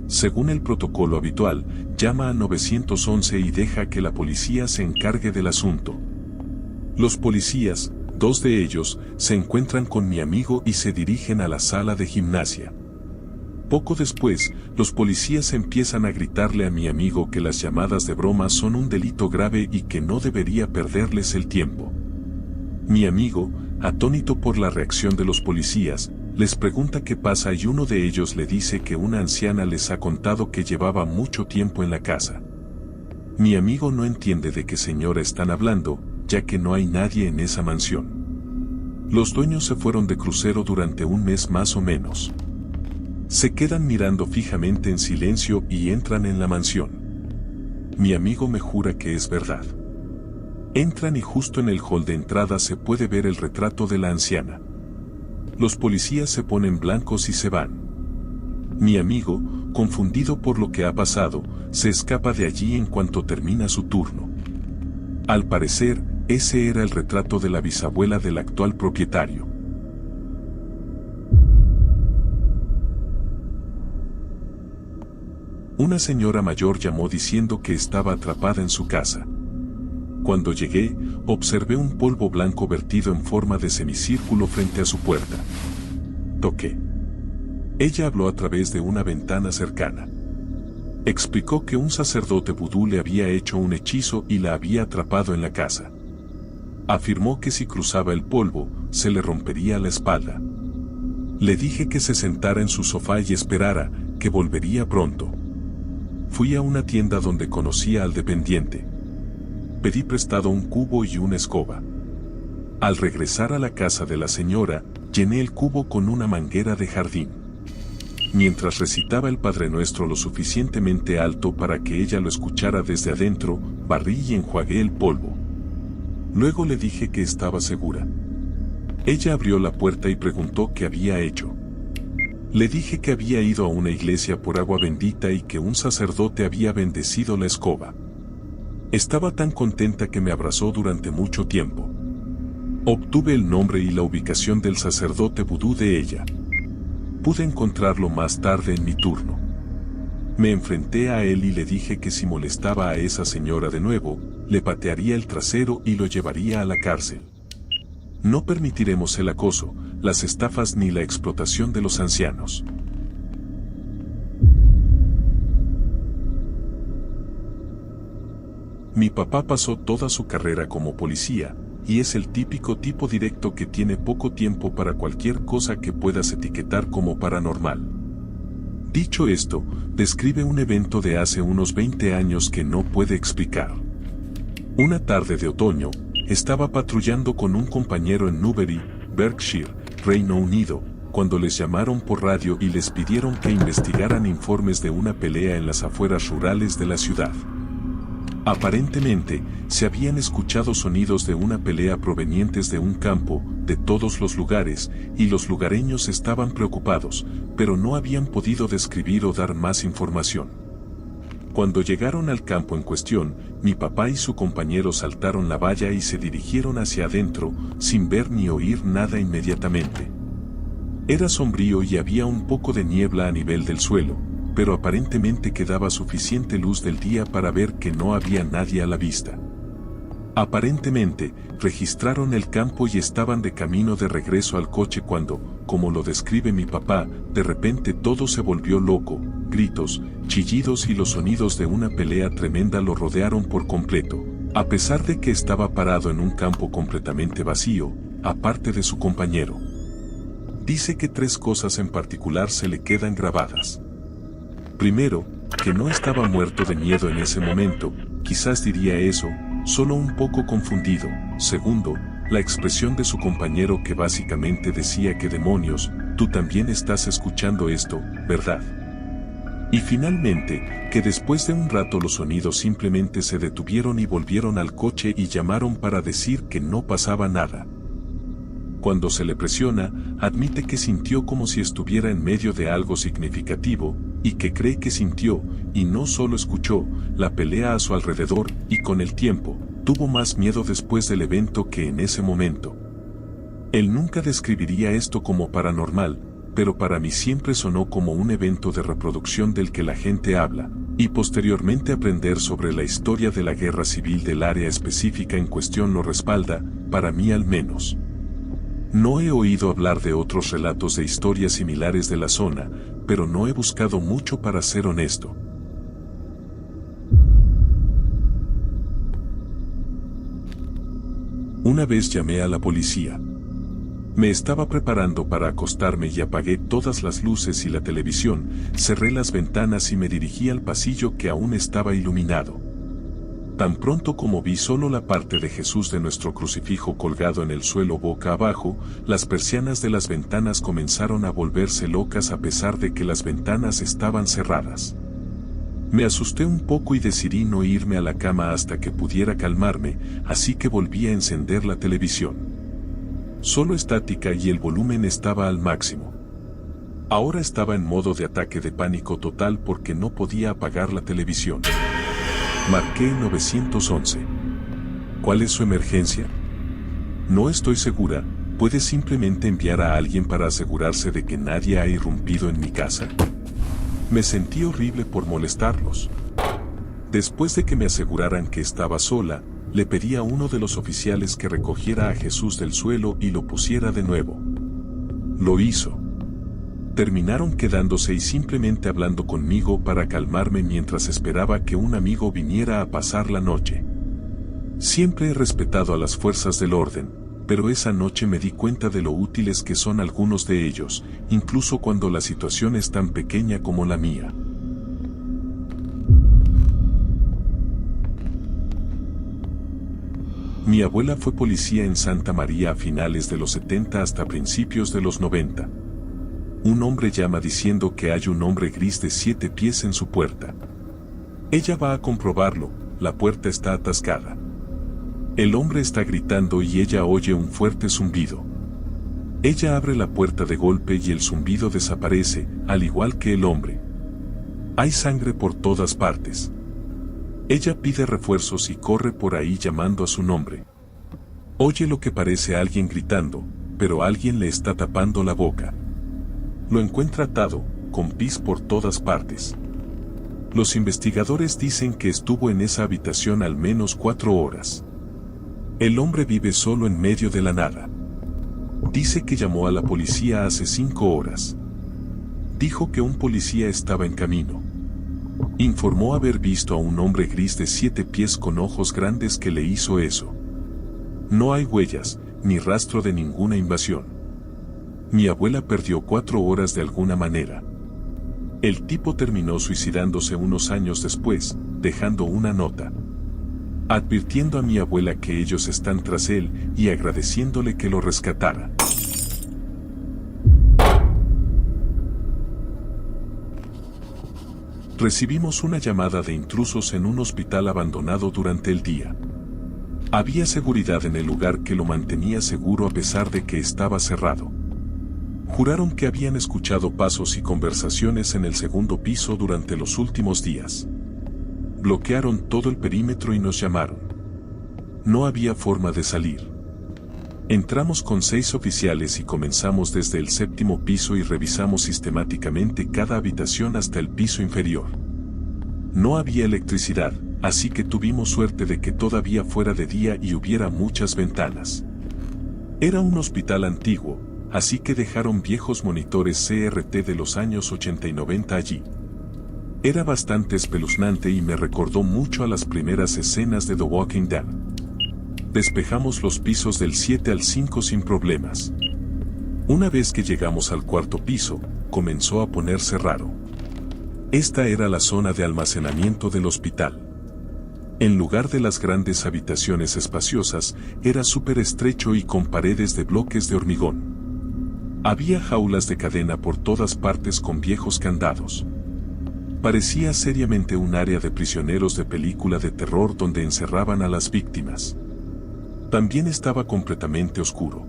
Según el protocolo habitual, llama a 911 y deja que la policía se encargue del asunto. Los policías, 2 de ellos, se encuentran con mi amigo y se dirigen a la sala de gimnasia. Poco después, los policías empiezan a gritarle a mi amigo que las llamadas de broma son un delito grave y que no debería perderles el tiempo. Mi amigo, atónito por la reacción de los policías, les pregunta qué pasa y uno de ellos le dice que una anciana les ha contado que llevaba mucho tiempo en la casa. Mi amigo no entiende de qué señora están hablando, ya que no hay nadie en esa mansión. Los dueños se fueron de crucero durante un mes más o menos. Se quedan mirando fijamente en silencio y entran en la mansión. Mi amigo me jura que es verdad. Entran y justo en el hall de entrada se puede ver el retrato de la anciana. Los policías se ponen blancos y se van. Mi amigo, confundido por lo que ha pasado, se escapa de allí en cuanto termina su turno. Al parecer, ese era el retrato de la bisabuela del actual propietario. Una señora mayor llamó diciendo que estaba atrapada en su casa. Cuando llegué, observé un polvo blanco vertido en forma de semicírculo frente a su puerta. Toqué. Ella habló a través de una ventana cercana. Explicó que un sacerdote vudú le había hecho un hechizo y la había atrapado en la casa. Afirmó que si cruzaba el polvo, se le rompería la espalda. Le dije que se sentara en su sofá y esperara, que volvería pronto. Fui a una tienda donde conocía al dependiente. Pedí prestado un cubo y una escoba. Al regresar a la casa de la señora, llené el cubo con una manguera de jardín. Mientras recitaba el Padre Nuestro lo suficientemente alto para que ella lo escuchara desde adentro, barrí y enjuagué el polvo. Luego le dije que estaba segura. Ella abrió la puerta y preguntó qué había hecho. Le dije que había ido a una iglesia por agua bendita y que un sacerdote había bendecido la escoba. Estaba tan contenta que me abrazó durante mucho tiempo. Obtuve el nombre y la ubicación del sacerdote vudú de ella. Pude encontrarlo más tarde en mi turno. Me enfrenté a él y le dije que si molestaba a esa señora de nuevo, le patearía el trasero y lo llevaría a la cárcel. No permitiremos el acoso, las estafas ni la explotación de los ancianos. Mi papá pasó toda su carrera como policía, y es el típico tipo directo que tiene poco tiempo para cualquier cosa que puedas etiquetar como paranormal. Dicho esto, describe un evento de hace unos 20 años que no puede explicar. Una tarde de otoño, estaba patrullando con un compañero en Newbury, Berkshire, Reino Unido, cuando les llamaron por radio y les pidieron que investigaran informes de una pelea en las afueras rurales de la ciudad. Aparentemente, se habían escuchado sonidos de una pelea provenientes de un campo, de todos los lugares, y los lugareños estaban preocupados, pero no habían podido describir o dar más información. Cuando llegaron al campo en cuestión, mi papá y su compañero saltaron la valla y se dirigieron hacia adentro, sin ver ni oír nada inmediatamente. Era sombrío y había un poco de niebla a nivel del suelo, pero aparentemente quedaba suficiente luz del día para ver que no había nadie a la vista. Aparentemente, registraron el campo y estaban de camino de regreso al coche cuando, como lo describe mi papá, de repente todo se volvió loco, gritos, chillidos y los sonidos de una pelea tremenda lo rodearon por completo, a pesar de que estaba parado en un campo completamente vacío, aparte de su compañero. Dice que 3 cosas en particular se le quedan grabadas. Primero, que no estaba muerto de miedo en ese momento, quizás diría eso, solo un poco confundido. Segundo, la expresión de su compañero que básicamente decía que demonios, tú también estás escuchando esto, ¿verdad? Y finalmente, que después de un rato los sonidos simplemente se detuvieron y volvieron al coche y llamaron para decir que no pasaba nada. Cuando se le presiona, admite que sintió como si estuviera en medio de algo significativo, y que cree que sintió, y no solo escuchó, la pelea a su alrededor, y con el tiempo, tuvo más miedo después del evento que en ese momento. Él nunca describiría esto como paranormal, pero para mí siempre sonó como un evento de reproducción del que la gente habla, y posteriormente aprender sobre la historia de la guerra civil del área específica en cuestión lo respalda, para mí al menos. No he oído hablar de otros relatos de historias similares de la zona, pero no he buscado mucho para ser honesto. Una vez llamé a la policía. Me estaba preparando para acostarme y apagué todas las luces y la televisión, cerré las ventanas y me dirigí al pasillo que aún estaba iluminado. Tan pronto como vi solo la parte de Jesús de nuestro crucifijo colgado en el suelo boca abajo, las persianas de las ventanas comenzaron a volverse locas a pesar de que las ventanas estaban cerradas. Me asusté un poco y decidí no irme a la cama hasta que pudiera calmarme, así que volví a encender la televisión. Solo estática y el volumen estaba al máximo. Ahora estaba en modo de ataque de pánico total porque no podía apagar la televisión. Marqué 911. ¿Cuál es su emergencia? No estoy segura, ¿puede simplemente enviar a alguien para asegurarse de que nadie ha irrumpido en mi casa? Me sentí horrible por molestarlos. Después de que me aseguraran que estaba sola, le pedí a uno de los oficiales que recogiera a Jesús del suelo y lo pusiera de nuevo. Lo hizo. Terminaron quedándose y simplemente hablando conmigo para calmarme mientras esperaba que un amigo viniera a pasar la noche. Siempre he respetado a las fuerzas del orden, pero esa noche me di cuenta de lo útiles que son algunos de ellos, incluso cuando la situación es tan pequeña como la mía. Mi abuela fue policía en Santa María a finales de los 70 hasta principios de los 90. Un hombre llama diciendo que hay un hombre gris de 7 pies en su puerta. Ella va a comprobarlo, la puerta está atascada. El hombre está gritando y ella oye un fuerte zumbido. Ella abre la puerta de golpe y el zumbido desaparece, al igual que el hombre. Hay sangre por todas partes. Ella pide refuerzos y corre por ahí llamando a su nombre. Oye lo que parece alguien gritando, pero alguien le está tapando la boca. Lo encuentra atado, con pis por todas partes. Los investigadores dicen que estuvo en esa habitación al menos 4 horas. El hombre vive solo en medio de la nada. Dice que llamó a la policía hace 5 horas. Dijo que un policía estaba en camino. Informó haber visto a un hombre gris de 7 pies con ojos grandes que le hizo eso. No hay huellas, ni rastro de ninguna invasión. Mi abuela perdió 4 horas de alguna manera. El tipo terminó suicidándose unos años después, dejando una nota, advirtiendo a mi abuela que ellos están tras él y agradeciéndole que lo rescatara. Recibimos una llamada de intrusos en un hospital abandonado durante el día. Había seguridad en el lugar que lo mantenía seguro a pesar de que estaba cerrado. Juraron que habían escuchado pasos y conversaciones en el segundo piso durante los últimos días. Bloquearon todo el perímetro y nos llamaron. No había forma de salir. Entramos con 6 oficiales y comenzamos desde el 7º piso y revisamos sistemáticamente cada habitación hasta el piso inferior. No había electricidad, así que tuvimos suerte de que todavía fuera de día y hubiera muchas ventanas. Era un hospital antiguo, así que dejaron viejos monitores CRT de los años 80 y 90 allí. Era bastante espeluznante y me recordó mucho a las primeras escenas de The Walking Dead. Despejamos los pisos del 7 al 5 sin problemas. Una vez que llegamos al 4º piso, comenzó a ponerse raro. Esta era la zona de almacenamiento del hospital. En lugar de las grandes habitaciones espaciosas, era súper estrecho y con paredes de bloques de hormigón. Había jaulas de cadena por todas partes con viejos candados. Parecía seriamente un área de prisioneros de película de terror donde encerraban a las víctimas. También estaba completamente oscuro.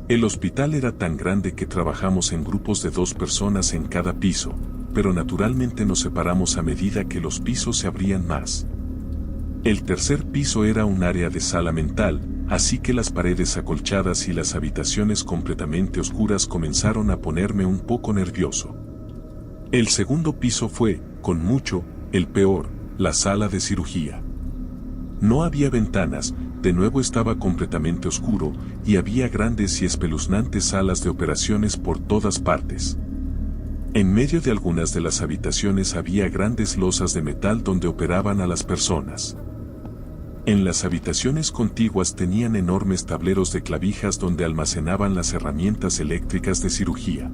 El hospital era tan grande que trabajamos en grupos de 2 personas en cada piso, pero naturalmente nos separamos a medida que los pisos se abrían más. El 3er piso era un área de sala mental, así que las paredes acolchadas y las habitaciones completamente oscuras comenzaron a ponerme un poco nervioso. El 2º piso fue, con mucho, el peor, la sala de cirugía. No había ventanas, de nuevo estaba completamente oscuro, y había grandes y espeluznantes salas de operaciones por todas partes. En medio de algunas de las habitaciones había grandes losas de metal donde operaban a las personas. En las habitaciones contiguas tenían enormes tableros de clavijas donde almacenaban las herramientas eléctricas de cirugía.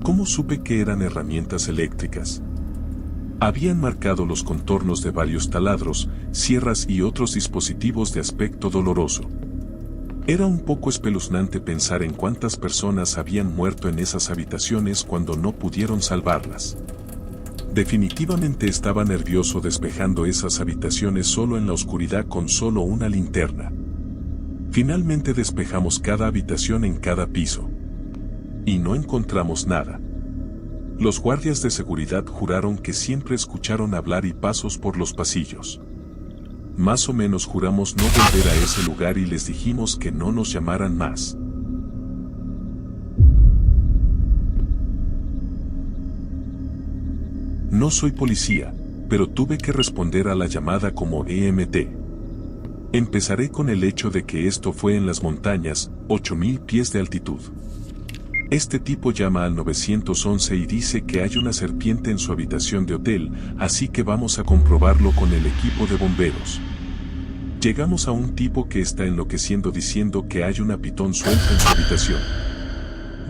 ¿Cómo supe que eran herramientas eléctricas? Habían marcado los contornos de varios taladros, sierras y otros dispositivos de aspecto doloroso. Era un poco espeluznante pensar en cuántas personas habían muerto en esas habitaciones cuando no pudieron salvarlas. Definitivamente estaba nervioso despejando esas habitaciones solo en la oscuridad con solo una linterna. Finalmente despejamos cada habitación en cada piso. Y no encontramos nada. Los guardias de seguridad juraron que siempre escucharon hablar y pasos por los pasillos. Más o menos juramos no volver a ese lugar y les dijimos que no nos llamaran más. No soy policía, pero tuve que responder a la llamada como EMT. Empezaré con el hecho de que esto fue en las montañas, 8000 pies de altitud. Este tipo llama al 911 y dice que hay una serpiente en su habitación de hotel, así que vamos a comprobarlo con el equipo de bomberos. Llegamos a un tipo que está enloqueciendo diciendo que hay una pitón suelta en su habitación.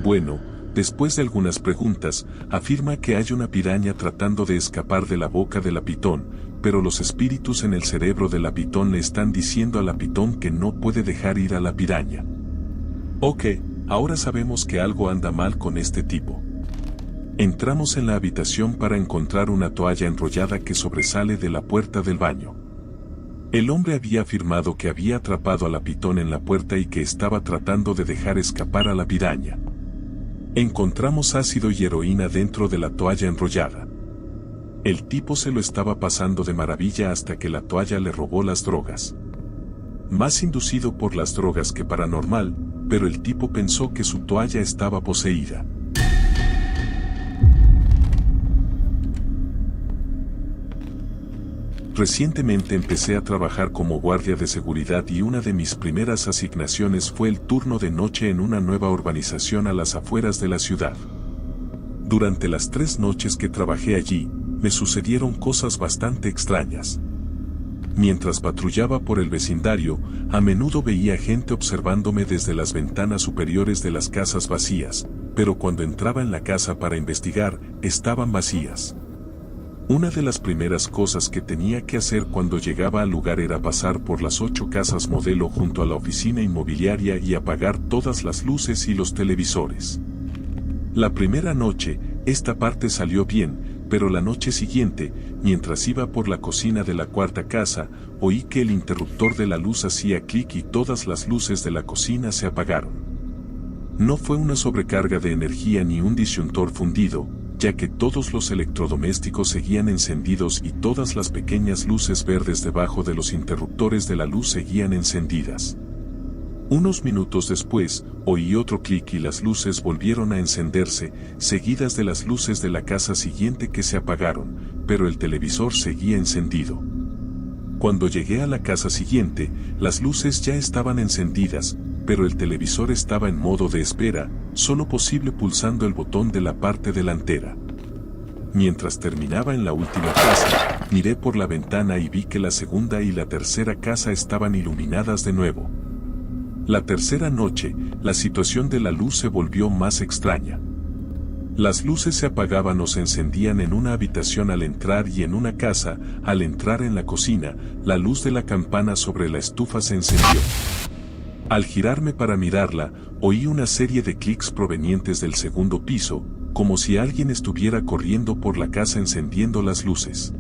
Bueno, después de algunas preguntas, afirma que hay una piraña tratando de escapar de la boca de la pitón, pero los espíritus en el cerebro de la pitón le están diciendo a la pitón que no puede dejar ir a la piraña. Ok. Ahora sabemos que algo anda mal con este tipo. Entramos en la habitación para encontrar una toalla enrollada que sobresale de la puerta del baño. El hombre había afirmado que había atrapado a la pitón en la puerta y que estaba tratando de dejar escapar a la piraña. Encontramos ácido y heroína dentro de la toalla enrollada. El tipo se lo estaba pasando de maravilla hasta que la toalla le robó las drogas. Más inducido por las drogas que paranormal, pero el tipo pensó que su toalla estaba poseída. Recientemente empecé a trabajar como guardia de seguridad y una de mis primeras asignaciones fue el turno de noche en una nueva urbanización a las afueras de la ciudad. Durante las 3 noches que trabajé allí, me sucedieron cosas bastante extrañas. Mientras patrullaba por el vecindario, a menudo veía gente observándome desde las ventanas superiores de las casas vacías, pero cuando entraba en la casa para investigar, estaban vacías. Una de las primeras cosas que tenía que hacer cuando llegaba al lugar era pasar por las 8 casas modelo junto a la oficina inmobiliaria y apagar todas las luces y los televisores. La primera noche, esta parte salió bien, pero la noche siguiente, mientras iba por la cocina de la cuarta casa, oí que el interruptor de la luz hacía clic y todas las luces de la cocina se apagaron. No fue una sobrecarga de energía ni un disyuntor fundido, ya que todos los electrodomésticos seguían encendidos y todas las pequeñas luces verdes debajo de los interruptores de la luz seguían encendidas. Unos minutos después, oí otro clic y las luces volvieron a encenderse, seguidas de las luces de la casa siguiente que se apagaron, pero el televisor seguía encendido. Cuando llegué a la casa siguiente, las luces ya estaban encendidas, pero el televisor estaba en modo de espera, solo posible pulsando el botón de la parte delantera. Mientras terminaba en la última casa, miré por la ventana y vi que la segunda y la tercera casa estaban iluminadas de nuevo. La tercera noche, la situación de la luz se volvió más extraña. Las luces se apagaban o se encendían en una habitación al entrar y en una casa, al entrar en la cocina, la luz de la campana sobre la estufa se encendió. Al girarme para mirarla, oí una serie de clics provenientes del segundo piso, como si alguien estuviera corriendo por la casa encendiendo las luces.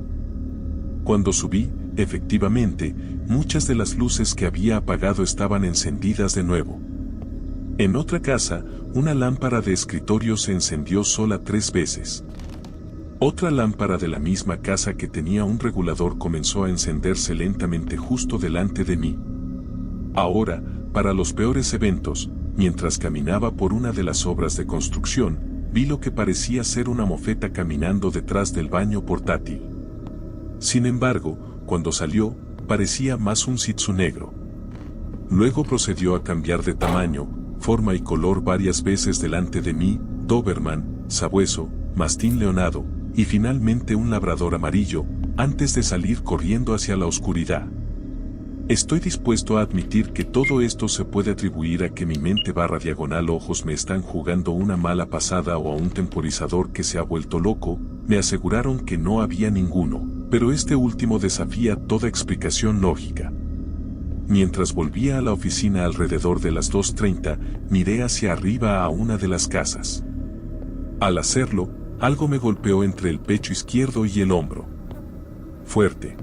Cuando subí, efectivamente, muchas de las luces que había apagado estaban encendidas de nuevo. En otra casa, una lámpara de escritorio se encendió sola 3 veces. Otra lámpara de la misma casa que tenía un regulador comenzó a encenderse lentamente justo delante de mí. Ahora, para los peores eventos, mientras caminaba por una de las obras de construcción, vi lo que parecía ser una mofeta caminando detrás del baño portátil. Sin embargo, cuando salió, parecía más un shih tzu negro. Luego procedió a cambiar de tamaño, forma y color varias veces delante de mí, Doberman, sabueso, mastín leonado, y finalmente un labrador amarillo, antes de salir corriendo hacia la oscuridad. Estoy dispuesto a admitir que todo esto se puede atribuir a que mi mente / ojos me están jugando una mala pasada o a un temporizador que se ha vuelto loco. Me aseguraron que no había ninguno, pero este último desafía toda explicación lógica. Mientras volvía a la oficina alrededor de las 2:30, miré hacia arriba a una de las casas. Al hacerlo, algo me golpeó entre el pecho izquierdo y el hombro. Fuerte.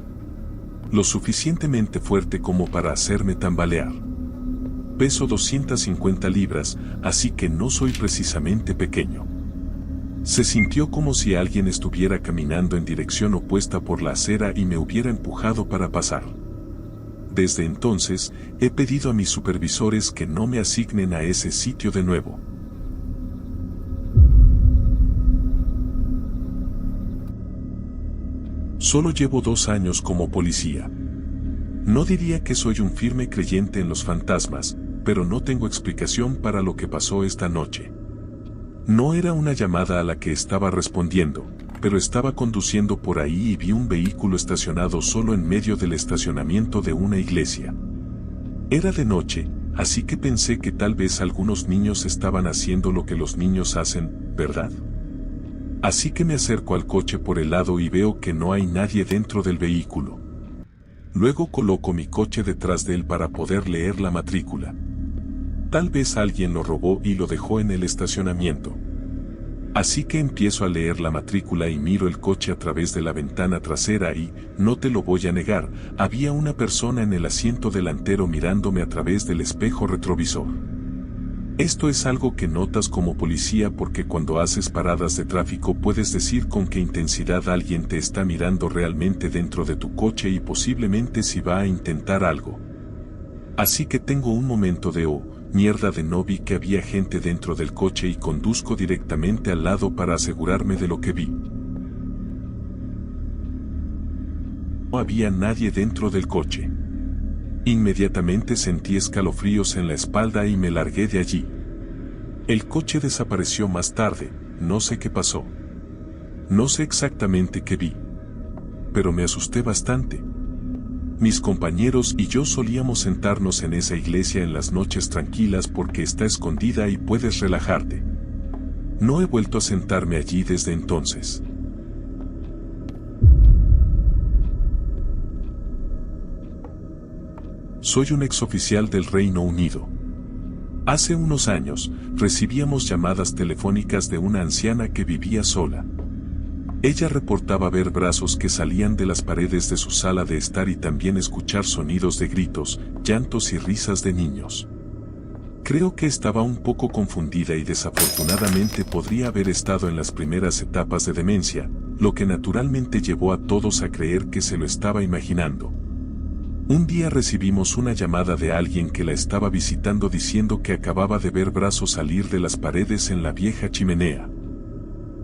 Lo suficientemente fuerte como para hacerme tambalear. Peso 250 libras, así que no soy precisamente pequeño. Se sintió como si alguien estuviera caminando en dirección opuesta por la acera y me hubiera empujado para pasar. Desde entonces, he pedido a mis supervisores que no me asignen a ese sitio de nuevo. Solo llevo 2 años como policía. No diría que soy un firme creyente en los fantasmas, pero no tengo explicación para lo que pasó esta noche. No era una llamada a la que estaba respondiendo, pero estaba conduciendo por ahí y vi un vehículo estacionado solo en medio del estacionamiento de una iglesia. Era de noche, así que pensé que tal vez algunos niños estaban haciendo lo que los niños hacen, ¿verdad? Así que me acerco al coche por el lado y veo que no hay nadie dentro del vehículo. Luego coloco mi coche detrás de él para poder leer la matrícula. Tal vez alguien lo robó y lo dejó en el estacionamiento. Así que empiezo a leer la matrícula y miro el coche a través de la ventana trasera y, no te lo voy a negar, había una persona en el asiento delantero mirándome a través del espejo retrovisor. Esto es algo que notas como policía porque cuando haces paradas de tráfico puedes decir con qué intensidad alguien te está mirando realmente dentro de tu coche y posiblemente si va a intentar algo. Así que tengo un momento de mierda de no vi que había gente dentro del coche y conduzco directamente al lado para asegurarme de lo que vi. No había nadie dentro del coche. Inmediatamente sentí escalofríos en la espalda y me largué de allí. El coche desapareció más tarde, no sé qué pasó. No sé exactamente qué vi. Pero me asusté bastante. Mis compañeros y yo solíamos sentarnos en esa iglesia en las noches tranquilas porque está escondida y puedes relajarte. No he vuelto a sentarme allí desde entonces. Soy un exoficial del Reino Unido. Hace unos años, recibíamos llamadas telefónicas de una anciana que vivía sola. Ella reportaba ver brazos que salían de las paredes de su sala de estar y también escuchar sonidos de gritos, llantos y risas de niños. Creo que estaba un poco confundida y desafortunadamente podría haber estado en las primeras etapas de demencia, lo que naturalmente llevó a todos a creer que se lo estaba imaginando. Un día recibimos una llamada de alguien que la estaba visitando diciendo que acababa de ver brazos salir de las paredes en la vieja chimenea.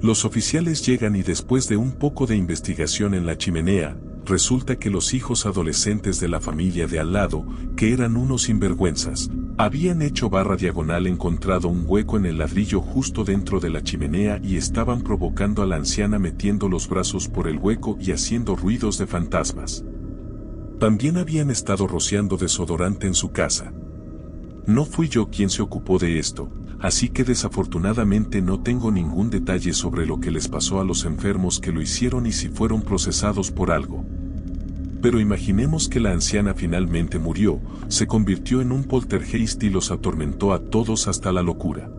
Los oficiales llegan y después de un poco de investigación en la chimenea, resulta que los hijos adolescentes de la familia de al lado, que eran unos sinvergüenzas, habían hecho barra diagonal, encontrado un hueco en el ladrillo justo dentro de la chimenea y estaban provocando a la anciana metiendo los brazos por el hueco y haciendo ruidos de fantasmas. También habían estado rociando desodorante en su casa. No fui yo quien se ocupó de esto, así que desafortunadamente no tengo ningún detalle sobre lo que les pasó a los enfermos que lo hicieron y si fueron procesados por algo. Pero imaginemos que la anciana finalmente murió, se convirtió en un poltergeist y los atormentó a todos hasta la locura.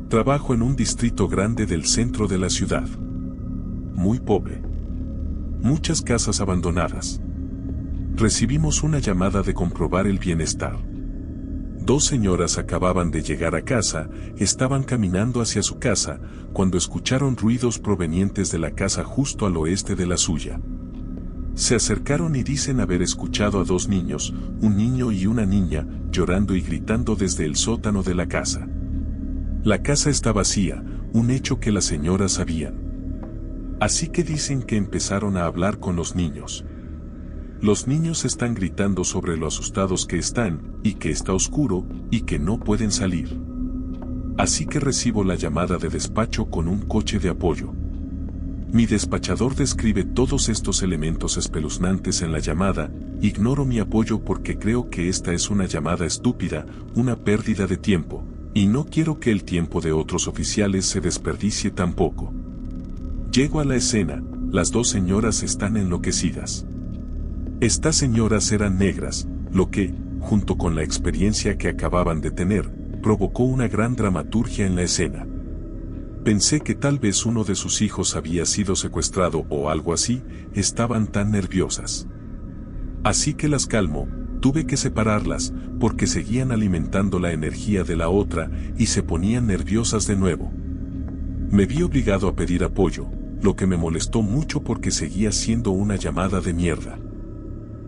Trabajo en un distrito grande del centro de la ciudad. Muy pobre. Muchas casas abandonadas. Recibimos una llamada de comprobar el bienestar. 2 señoras acababan de llegar a casa, estaban caminando hacia su casa, cuando escucharon ruidos provenientes de la casa justo al oeste de la suya. Se acercaron y dicen haber escuchado a 2 niños, un niño y una niña, llorando y gritando desde el sótano de la casa. La casa está vacía, un hecho que las señoras sabían. Así que dicen que empezaron a hablar con los niños. Los niños están gritando sobre lo asustados que están, y que está oscuro, y que no pueden salir. Así que recibo la llamada de despacho con un coche de apoyo. Mi despachador describe todos estos elementos espeluznantes en la llamada, ignoro mi apoyo porque creo que esta es una llamada estúpida, una pérdida de tiempo, y no quiero que el tiempo de otros oficiales se desperdicie tampoco. Llego a la escena, las 2 señoras están enloquecidas. Estas señoras eran negras, lo que, junto con la experiencia que acababan de tener, provocó una gran dramaturgia en la escena. Pensé que tal vez uno de sus hijos había sido secuestrado o algo así, estaban tan nerviosas. Así que las calmo, tuve que separarlas, porque seguían alimentando la energía de la otra y se ponían nerviosas de nuevo. Me vi obligado a pedir apoyo, lo que me molestó mucho porque seguía siendo una llamada de mierda.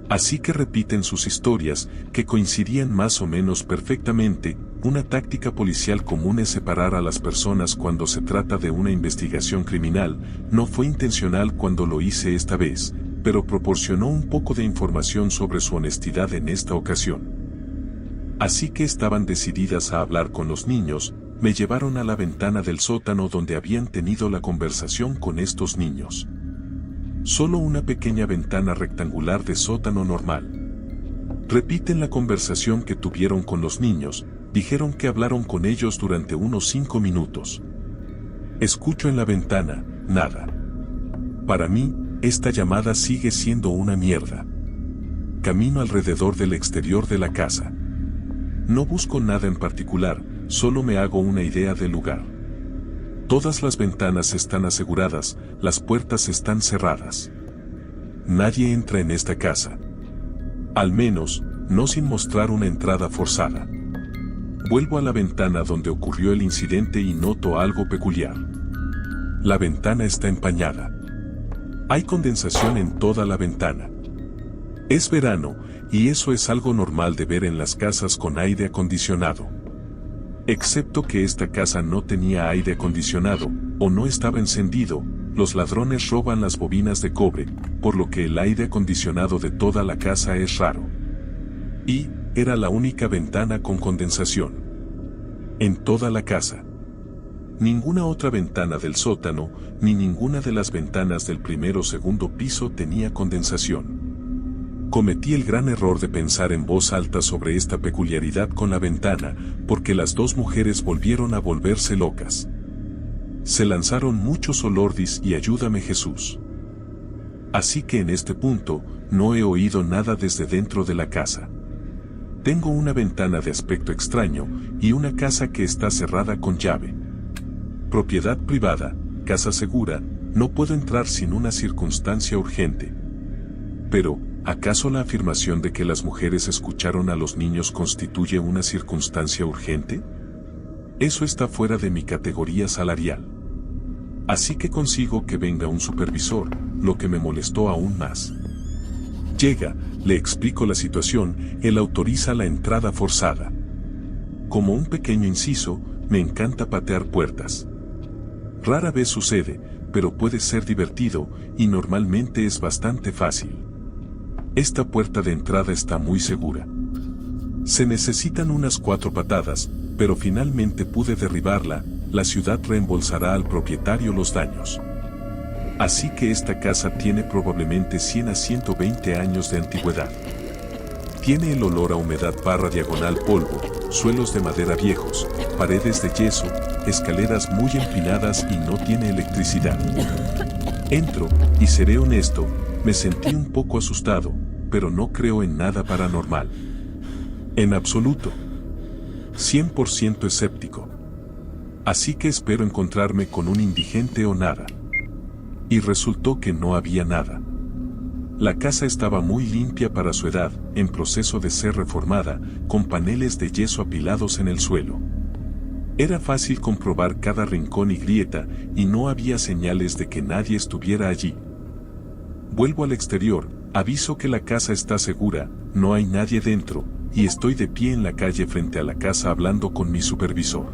Así que repiten sus historias, que coincidían más o menos perfectamente. Una táctica policial común es separar a las personas cuando se trata de una investigación criminal. No fue intencional cuando lo hice esta vez, pero proporcionó un poco de información sobre su honestidad en esta ocasión. Así que estaban decididas a hablar con los niños, me llevaron a la ventana del sótano donde habían tenido la conversación con estos niños. Solo una pequeña ventana rectangular de sótano normal. Repiten la conversación que tuvieron con los niños, dijeron que hablaron con ellos durante unos 5 minutos. Escucho en la ventana, nada. Para mí, esta llamada sigue siendo una mierda. Camino alrededor del exterior de la casa. No busco nada en particular, solo me hago una idea del lugar. Todas las ventanas están aseguradas, las puertas están cerradas. Nadie entra en esta casa. Al menos, no sin mostrar una entrada forzada. Vuelvo a la ventana donde ocurrió el incidente y noto algo peculiar. La ventana está empañada. Hay condensación en toda la ventana. Es verano, y eso es algo normal de ver en las casas con aire acondicionado. Excepto que esta casa no tenía aire acondicionado, o no estaba encendido, los ladrones roban las bobinas de cobre, por lo que el aire acondicionado de toda la casa es raro. Y, era la única ventana con condensación. En toda la casa. Ninguna otra ventana del sótano, ni ninguna de las ventanas del primer o segundo piso tenía condensación. Cometí el gran error de pensar en voz alta sobre esta peculiaridad con la ventana, porque las 2 mujeres volvieron a volverse locas. Se lanzaron muchos olordis y ayúdame Jesús. Así que en este punto, no he oído nada desde dentro de la casa. Tengo una ventana de aspecto extraño y una casa que está cerrada con llave. Propiedad privada, casa segura, no puedo entrar sin una circunstancia urgente. Pero, ¿acaso la afirmación de que las mujeres escucharon a los niños constituye una circunstancia urgente? Eso está fuera de mi categoría salarial. Así que consigo que venga un supervisor, lo que me molestó aún más. Llega, le explico la situación, él autoriza la entrada forzada. Como un pequeño inciso, me encanta patear puertas. Rara vez sucede, pero puede ser divertido y normalmente es bastante fácil. Esta puerta de entrada está muy segura. Se necesitan unas 4 patadas, pero finalmente pude derribarla, la ciudad reembolsará al propietario los daños. Así que esta casa tiene probablemente 100 a 120 años de antigüedad. Tiene el olor a humedad /diagonal polvo, suelos de madera viejos, paredes de yeso, escaleras muy empinadas y no tiene electricidad. Entro, y seré honesto, me sentí un poco asustado, pero no creo en nada paranormal. En absoluto. 100% escéptico. Así que espero encontrarme con un indigente o nada. Y resultó que no había nada. La casa estaba muy limpia para su edad, en proceso de ser reformada, con paneles de yeso apilados en el suelo. Era fácil comprobar cada rincón y grieta, y no había señales de que nadie estuviera allí. Vuelvo al exterior, aviso que la casa está segura, no hay nadie dentro, y estoy de pie en la calle frente a la casa hablando con mi supervisor.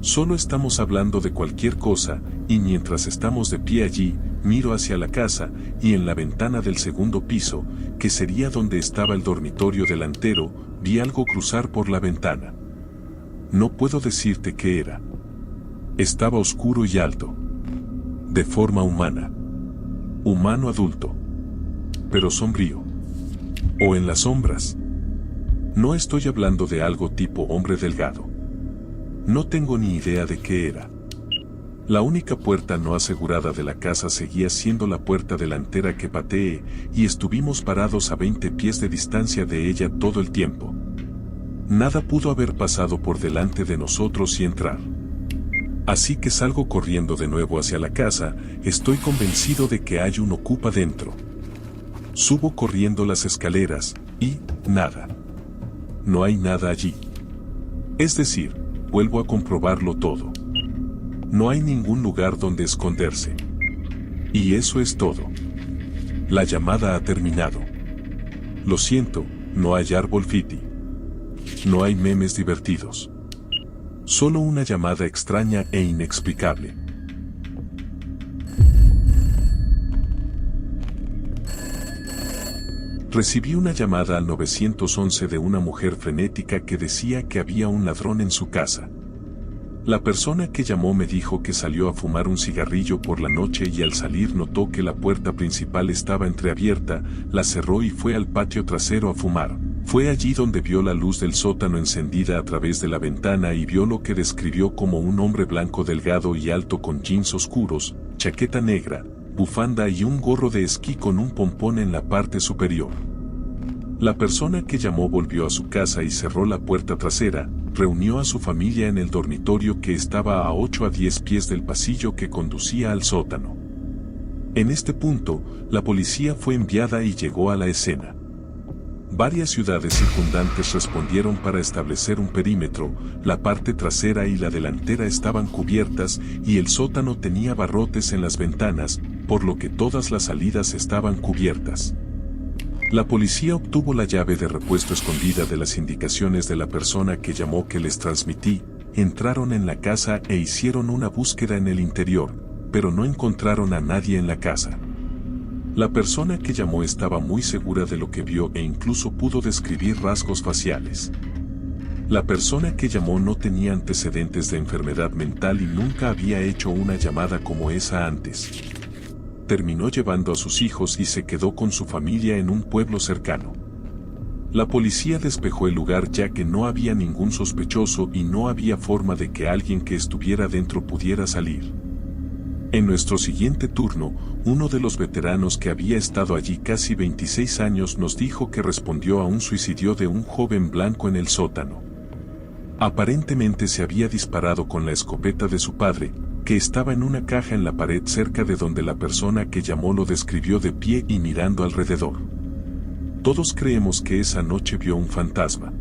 Solo estamos hablando de cualquier cosa, y mientras estamos de pie allí, miro hacia la casa, y en la ventana del segundo piso, que sería donde estaba el dormitorio delantero, vi algo cruzar por la ventana. No puedo decirte qué era. Estaba oscuro y alto. De forma humana. Humano adulto. Pero sombrío. O en las sombras. No estoy hablando de algo tipo hombre delgado. No tengo ni idea de qué era. La única puerta no asegurada de la casa seguía siendo la puerta delantera que pateé, y estuvimos parados a 20 pies de distancia de ella todo el tiempo. Nada pudo haber pasado por delante de nosotros y entrar. Así que salgo corriendo de nuevo hacia la casa, estoy convencido de que hay un ocupa dentro. Subo corriendo las escaleras, y, nada. No hay nada allí. Es decir, vuelvo a comprobarlo todo. No hay ningún lugar donde esconderse. Y eso es todo. La llamada ha terminado. Lo siento, no hay árbol fiti. No hay memes divertidos. Solo una llamada extraña e inexplicable. Recibí una llamada al 911 de una mujer frenética que decía que había un ladrón en su casa. La persona que llamó me dijo que salió a fumar un cigarrillo por la noche y al salir notó que la puerta principal estaba entreabierta, la cerró y fue al patio trasero a fumar. Fue allí donde vio la luz del sótano encendida a través de la ventana y vio lo que describió como un hombre blanco delgado y alto con jeans oscuros, chaqueta negra, bufanda y un gorro de esquí con un pompón en la parte superior. La persona que llamó volvió a su casa y cerró la puerta trasera, reunió a su familia en el dormitorio que estaba a 8 a 10 pies del pasillo que conducía al sótano. En este punto, la policía fue enviada y llegó a la escena. Varias ciudades circundantes respondieron para establecer un perímetro, la parte trasera y la delantera estaban cubiertas y el sótano tenía barrotes en las ventanas, por lo que todas las salidas estaban cubiertas. La policía obtuvo la llave de repuesto escondida de las indicaciones de la persona que llamó que les transmití, entraron en la casa e hicieron una búsqueda en el interior, pero no encontraron a nadie en la casa. La persona que llamó estaba muy segura de lo que vio e incluso pudo describir rasgos faciales. La persona que llamó no tenía antecedentes de enfermedad mental y nunca había hecho una llamada como esa antes. Terminó llevando a sus hijos y se quedó con su familia en un pueblo cercano. La policía despejó el lugar ya que no había ningún sospechoso y no había forma de que alguien que estuviera dentro pudiera salir. En nuestro siguiente turno, uno de los veteranos que había estado allí casi 26 años nos dijo que respondió a un suicidio de un joven blanco en el sótano. Aparentemente se había disparado con la escopeta de su padre, que estaba en una caja en la pared cerca de donde la persona que llamó lo describió de pie y mirando alrededor. Todos creemos que esa noche vio un fantasma.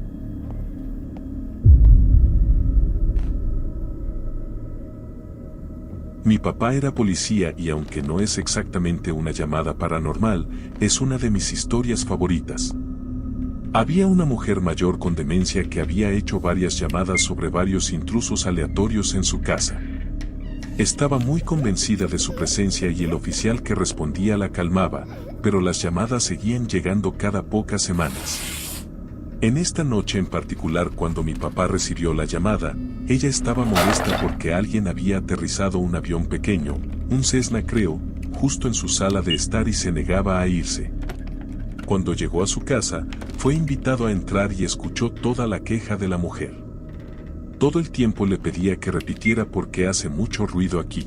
Mi papá era policía y aunque no es exactamente una llamada paranormal, es una de mis historias favoritas. Había una mujer mayor con demencia que había hecho varias llamadas sobre varios intrusos aleatorios en su casa. Estaba muy convencida de su presencia y el oficial que respondía la calmaba, pero las llamadas seguían llegando cada pocas semanas. En esta noche en particular, cuando mi papá recibió la llamada, ella estaba molesta porque alguien había aterrizado un avión pequeño, un Cessna creo, justo en su sala de estar y se negaba a irse. Cuando llegó a su casa, fue invitado a entrar y escuchó toda la queja de la mujer. Todo el tiempo le pedía que repitiera porque hace mucho ruido aquí.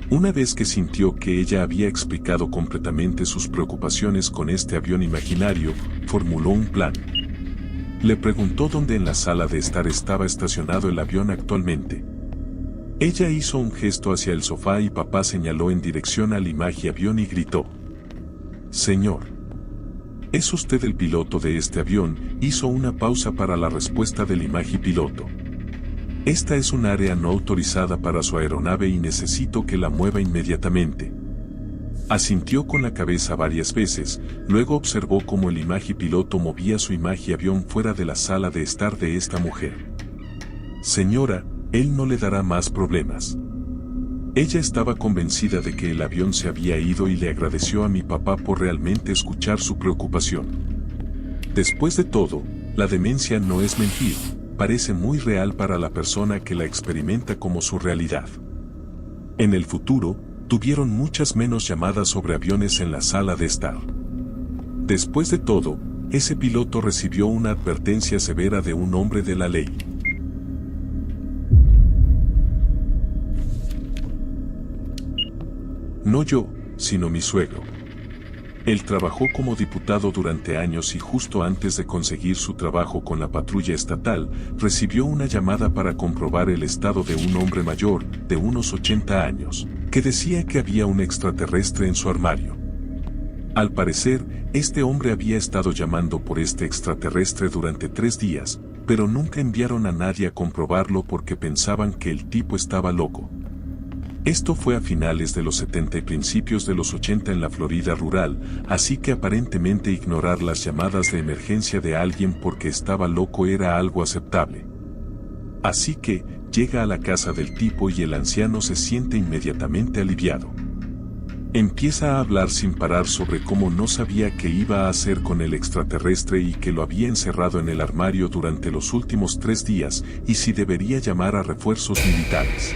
Una vez que sintió que ella había explicado completamente sus preocupaciones con este avión imaginario, formuló un plan. Le preguntó dónde en la sala de estar estaba estacionado el avión actualmente. Ella hizo un gesto hacia el sofá y papá señaló en dirección al imagiavión y gritó: «Señor, ¿es usted el piloto de este avión?». Hizo una pausa para la respuesta del imagipiloto. «Esta es un área no autorizada para su aeronave y necesito que la mueva inmediatamente». Asintió con la cabeza varias veces, luego observó cómo el imagipiloto movía su imagiavión fuera de la sala de estar de esta mujer. «Señora, él no le dará más problemas». Ella estaba convencida de que el avión se había ido y le agradeció a mi papá por realmente escuchar su preocupación. Después de todo, la demencia no es mentir, parece muy real para la persona que la experimenta como su realidad. En el futuro, tuvieron muchas menos llamadas sobre aviones en la sala de estar. Después de todo, ese piloto recibió una advertencia severa de un hombre de la ley. No yo, sino mi suegro. Él trabajó como diputado durante años y justo antes de conseguir su trabajo con la patrulla estatal, recibió una llamada para comprobar el estado de un hombre mayor, de unos 80 años, que decía que había un extraterrestre en su armario. Al parecer, este hombre había estado llamando por este extraterrestre durante 3 días, pero nunca enviaron a nadie a comprobarlo porque pensaban que el tipo estaba loco. Esto fue a finales de los 70 y principios de los 80 en la Florida rural, así que aparentemente ignorar las llamadas de emergencia de alguien porque estaba loco era algo aceptable. Así que, llega a la casa del tipo y el anciano se siente inmediatamente aliviado. Empieza a hablar sin parar sobre cómo no sabía qué iba a hacer con el extraterrestre y que lo había encerrado en el armario durante los últimos 3 días y si debería llamar a refuerzos militares.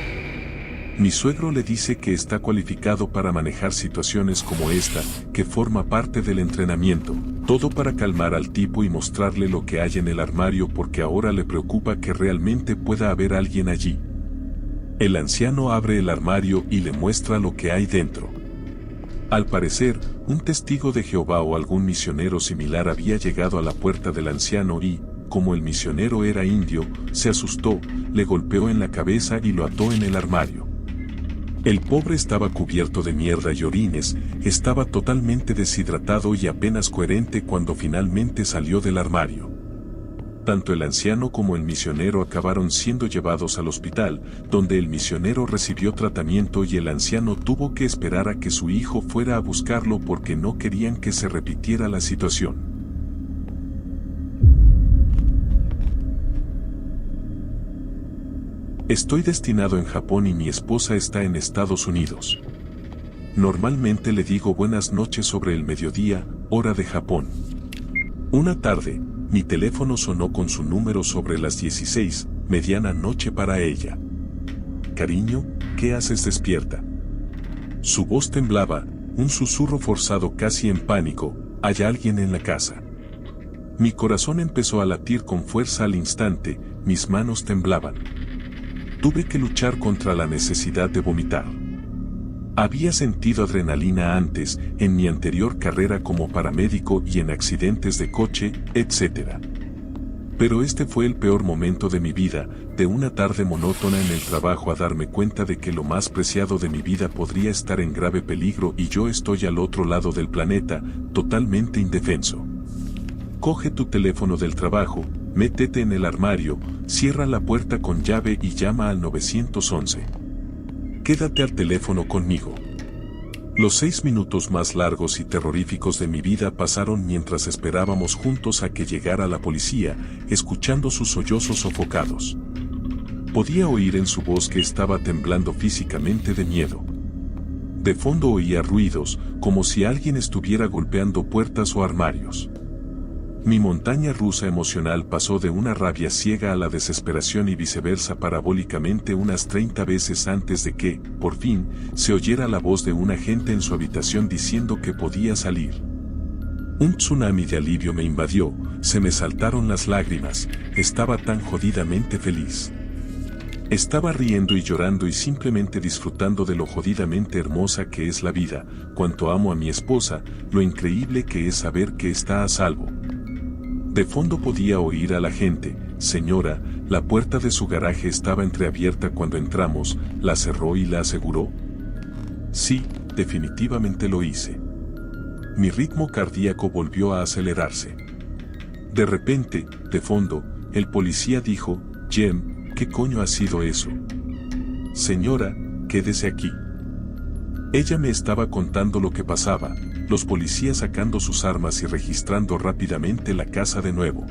Mi suegro le dice que está cualificado para manejar situaciones como esta, que forma parte del entrenamiento, todo para calmar al tipo y mostrarle lo que hay en el armario porque ahora le preocupa que realmente pueda haber alguien allí. El anciano abre el armario y le muestra lo que hay dentro. Al parecer, un testigo de Jehová o algún misionero similar había llegado a la puerta del anciano y, como el misionero era indio, se asustó, le golpeó en la cabeza y lo ató en el armario. El pobre estaba cubierto de mierda y orines, estaba totalmente deshidratado y apenas coherente cuando finalmente salió del armario. Tanto el anciano como el misionero acabaron siendo llevados al hospital, donde el misionero recibió tratamiento y el anciano tuvo que esperar a que su hijo fuera a buscarlo porque no querían que se repitiera la situación. Estoy destinado en Japón y mi esposa está en Estados Unidos. Normalmente le digo buenas noches sobre el mediodía, hora de Japón. Una tarde, mi teléfono sonó con su número sobre las 16, mediana noche para ella. Cariño, ¿qué haces despierta? Su voz temblaba, un susurro forzado casi en pánico, ¿hay alguien en la casa? Mi corazón empezó a latir con fuerza al instante, mis manos temblaban. Tuve que luchar contra la necesidad de vomitar. Había sentido adrenalina antes, en mi anterior carrera como paramédico y en accidentes de coche, etc. Pero este fue el peor momento de mi vida, de una tarde monótona en el trabajo a darme cuenta de que lo más preciado de mi vida podría estar en grave peligro y yo estoy al otro lado del planeta, totalmente indefenso. Coge tu teléfono del trabajo, métete en el armario, cierra la puerta con llave y llama al 911. Quédate al teléfono conmigo. Los 6 minutos más largos y terroríficos de mi vida pasaron mientras esperábamos juntos a que llegara la policía, escuchando sus sollozos sofocados. Podía oír en su voz que estaba temblando físicamente de miedo. De fondo oía ruidos, como si alguien estuviera golpeando puertas o armarios. Mi montaña rusa emocional pasó de una rabia ciega a la desesperación y viceversa parabólicamente unas 30 veces antes de que, por fin, se oyera la voz de un agente en su habitación diciendo que podía salir. Un tsunami de alivio me invadió, se me saltaron las lágrimas, estaba tan jodidamente feliz. Estaba riendo y llorando y simplemente disfrutando de lo jodidamente hermosa que es la vida, cuánto amo a mi esposa, lo increíble que es saber que está a salvo. De fondo podía oír a la gente: señora, la puerta de su garaje estaba entreabierta cuando entramos, ¿la cerró y la aseguró? Sí, definitivamente lo hice. Mi ritmo cardíaco volvió a acelerarse. De repente, de fondo, el policía dijo: Jem, ¿qué coño ha sido eso? Señora, quédese aquí. Ella me estaba contando lo que pasaba, los policías sacando sus armas y registrando rápidamente la casa de nuevo.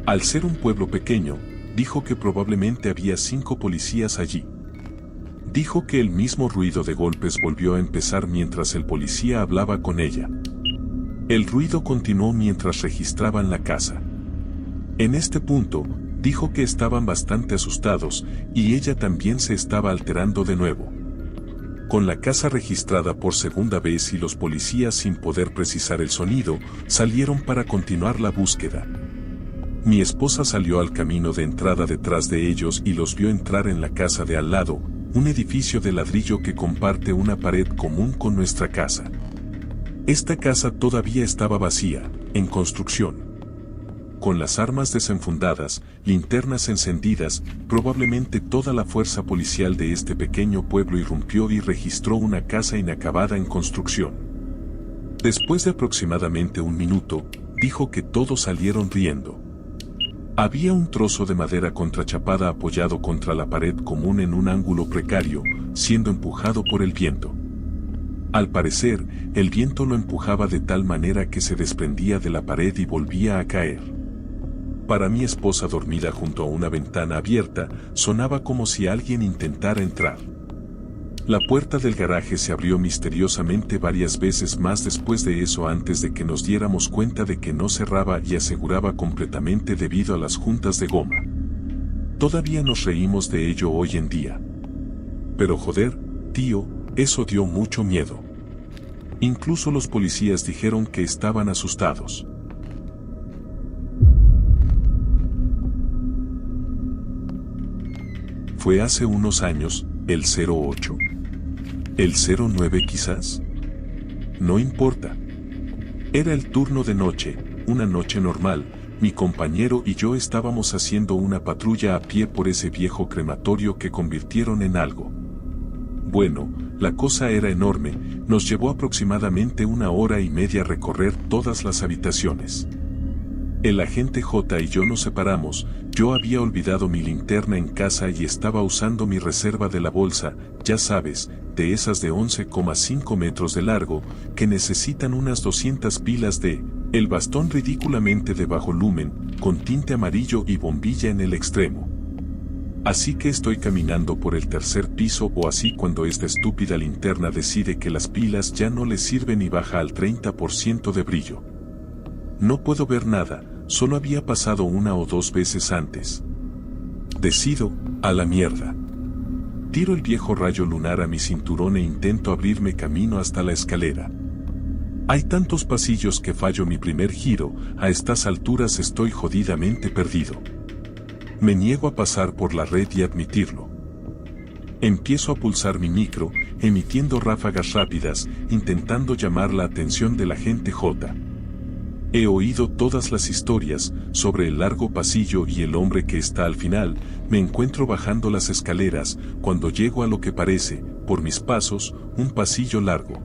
Al ser un pueblo pequeño, dijo que probablemente había 5 policías allí. Dijo que el mismo ruido de golpes volvió a empezar mientras el policía hablaba con ella. El ruido continuó mientras registraban la casa. En este punto, dijo que estaban bastante asustados, y ella también se estaba alterando de nuevo. Con la casa registrada por segunda vez y los policías sin poder precisar el sonido, salieron para continuar la búsqueda. Mi esposa salió al camino de entrada detrás de ellos y los vio entrar en la casa de al lado, un edificio de ladrillo que comparte una pared común con nuestra casa. Esta casa todavía estaba vacía, en construcción. Con las armas desenfundadas, linternas encendidas, probablemente toda la fuerza policial de este pequeño pueblo irrumpió y registró una casa inacabada en construcción. Después de aproximadamente 1 minuto, dijo que todos salieron riendo. Había un trozo de madera contrachapada apoyado contra la pared común en un ángulo precario, siendo empujado por el viento. Al parecer, el viento lo empujaba de tal manera que se desprendía de la pared y volvía a caer. Para mi esposa dormida junto a una ventana abierta, sonaba como si alguien intentara entrar. La puerta del garaje se abrió misteriosamente varias veces más después de eso antes de que nos diéramos cuenta de que no cerraba y aseguraba completamente debido a las juntas de goma. Todavía nos reímos de ello hoy en día. Pero joder, tío, eso dio mucho miedo. Incluso los policías dijeron que estaban asustados. Fue hace unos años, el 08. El 09 quizás. No importa. Era el turno de noche, una noche normal, mi compañero y yo estábamos haciendo una patrulla a pie por ese viejo crematorio que convirtieron en algo. Bueno, la cosa era enorme, nos llevó aproximadamente 1 hora y media recorrer todas las habitaciones. El agente J y yo nos separamos, yo había olvidado mi linterna en casa y estaba usando mi reserva de la bolsa, ya sabes, de esas de 11,5 metros de largo, que necesitan unas 200 pilas de, el bastón ridículamente de bajo lumen, con tinte amarillo y bombilla en el extremo. Así que estoy caminando por el 3er piso o así cuando esta estúpida linterna decide que las pilas ya no le sirven y baja al 30% de brillo. No puedo ver nada. Solo había pasado 1 o 2 veces antes. Decido, a la mierda. Tiro el viejo rayo lunar a mi cinturón e intento abrirme camino hasta la escalera. Hay tantos pasillos que fallo mi primer giro, a estas alturas estoy jodidamente perdido. Me niego a pasar por la red y admitirlo. Empiezo a pulsar mi micro, emitiendo ráfagas rápidas, intentando llamar la atención de la gente J. He oído todas las historias sobre el largo pasillo y el hombre que está al final. Me encuentro bajando las escaleras cuando llego a lo que parece, por mis pasos, un pasillo largo.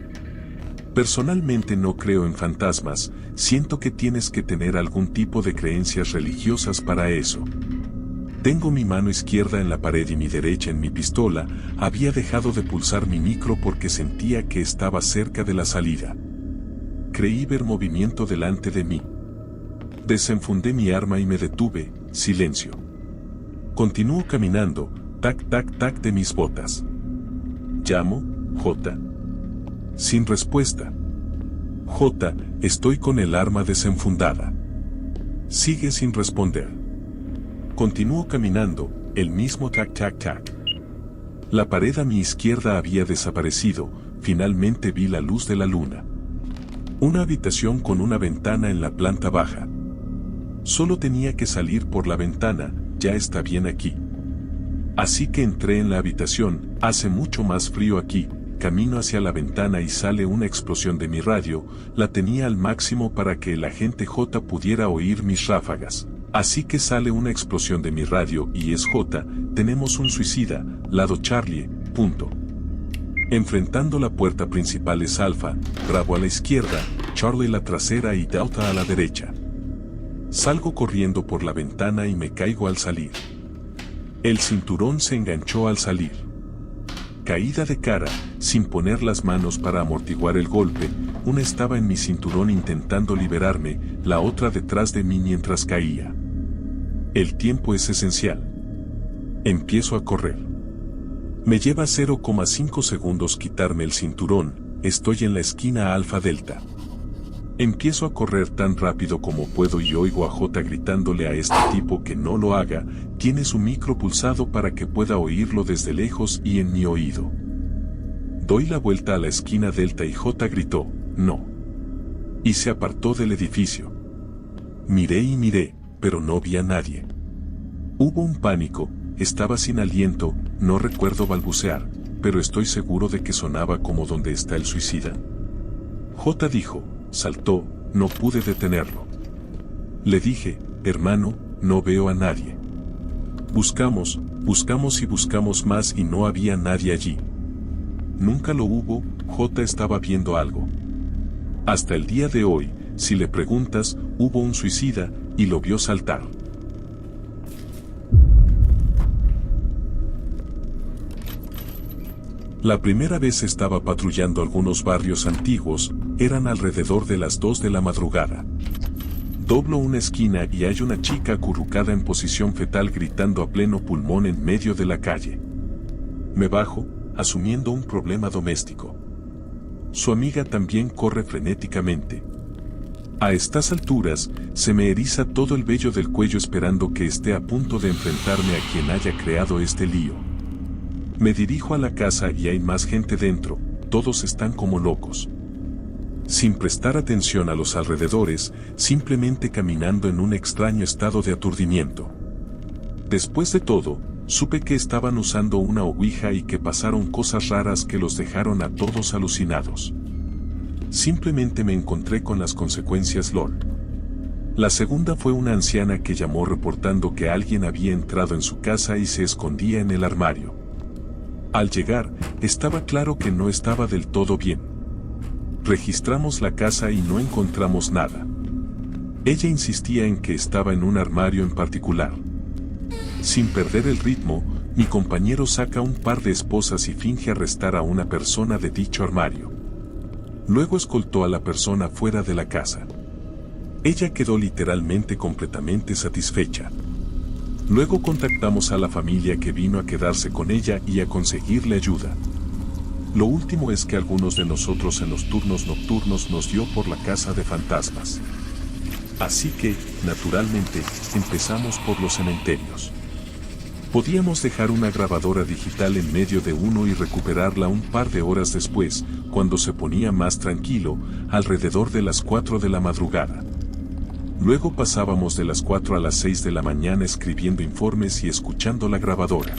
Personalmente no creo en fantasmas, siento que tienes que tener algún tipo de creencias religiosas para eso. Tengo mi mano izquierda en la pared y mi derecha en mi pistola. Había dejado de pulsar mi micro porque sentía que estaba cerca de la salida. Creí ver movimiento delante de mí. Desenfundé mi arma y me detuve. Silencio. Continúo caminando, tac tac tac de mis botas. Llamo, J. Sin respuesta. J, estoy con el arma desenfundada. Sigue sin responder. Continúo caminando, el mismo tac tac tac. La pared a mi izquierda había desaparecido. Finalmente vi la luz de la luna. Una habitación con una ventana en la planta baja. Solo tenía que salir por la ventana, ya está bien aquí. Así que entré en la habitación. Hace mucho más frío aquí. Camino hacia la ventana y sale una explosión de mi radio. La tenía al máximo para que el agente J pudiera oír mis ráfagas. Así que sale una explosión de mi radio y es J. Tenemos un suicida, lado Charlie, punto. Enfrentando la puerta principal es Alfa, Bravo a la izquierda, Charlie la trasera y Delta a la derecha. Salgo corriendo por la ventana y me caigo al salir. El cinturón se enganchó al salir. Caída de cara, sin poner las manos para amortiguar el golpe, una estaba en mi cinturón intentando liberarme, la otra detrás de mí mientras caía. El tiempo es esencial. Empiezo a correr. Me lleva 0,5 segundos quitarme el cinturón. Estoy en la esquina Alfa Delta. Empiezo a correr tan rápido como puedo y oigo a J gritándole a este tipo que no lo haga. Tiene su micro pulsado para que pueda oírlo desde lejos y en mi oído. Doy la vuelta a la esquina Delta y J gritó, no. Y se apartó del edificio. Miré y miré, pero no vi a nadie. Hubo un pánico, estaba sin aliento, no recuerdo balbucear, pero estoy seguro de que sonaba como donde está el suicida. J dijo, saltó, no pude detenerlo. Le dije, hermano, no veo a nadie. Buscamos y buscamos más y no había nadie allí. Nunca lo hubo, J estaba viendo algo. Hasta el día de hoy, si le preguntas, hubo un suicida y lo vio saltar. La primera vez estaba patrullando algunos barrios antiguos, eran alrededor de las 2 de la madrugada. Doblo una esquina y hay una chica acurrucada en posición fetal gritando a pleno pulmón en medio de la calle. Me bajo, asumiendo un problema doméstico. Su amiga también corre frenéticamente. A estas alturas, se me eriza todo el vello del cuello esperando que esté a punto de enfrentarme a quien haya creado este lío. Me dirijo a la casa y hay más gente dentro, todos están como locos. Sin prestar atención a los alrededores, simplemente caminando en un extraño estado de aturdimiento. Después de todo, supe que estaban usando una ouija y que pasaron cosas raras que los dejaron a todos alucinados. Simplemente me encontré con las consecuencias LOL. La segunda fue una anciana que llamó reportando que alguien había entrado en su casa y se escondía en el armario. Al llegar, estaba claro que no estaba del todo bien. Registramos la casa y no encontramos nada. Ella insistía en que estaba en un armario en particular. Sin perder el ritmo, mi compañero saca un par de esposas y finge arrestar a una persona de dicho armario. Luego escoltó a la persona fuera de la casa. Ella quedó literalmente completamente satisfecha. Luego contactamos a la familia que vino a quedarse con ella y a conseguirle ayuda. Lo último es que algunos de nosotros en los turnos nocturnos nos dio por la casa de fantasmas. Así que, naturalmente, empezamos por los cementerios. Podíamos dejar una grabadora digital en medio de uno y recuperarla un par de horas después, cuando se ponía más tranquilo, alrededor de las 4 de la madrugada. Luego pasábamos de las 4 a las 6 de la mañana escribiendo informes y escuchando la grabadora.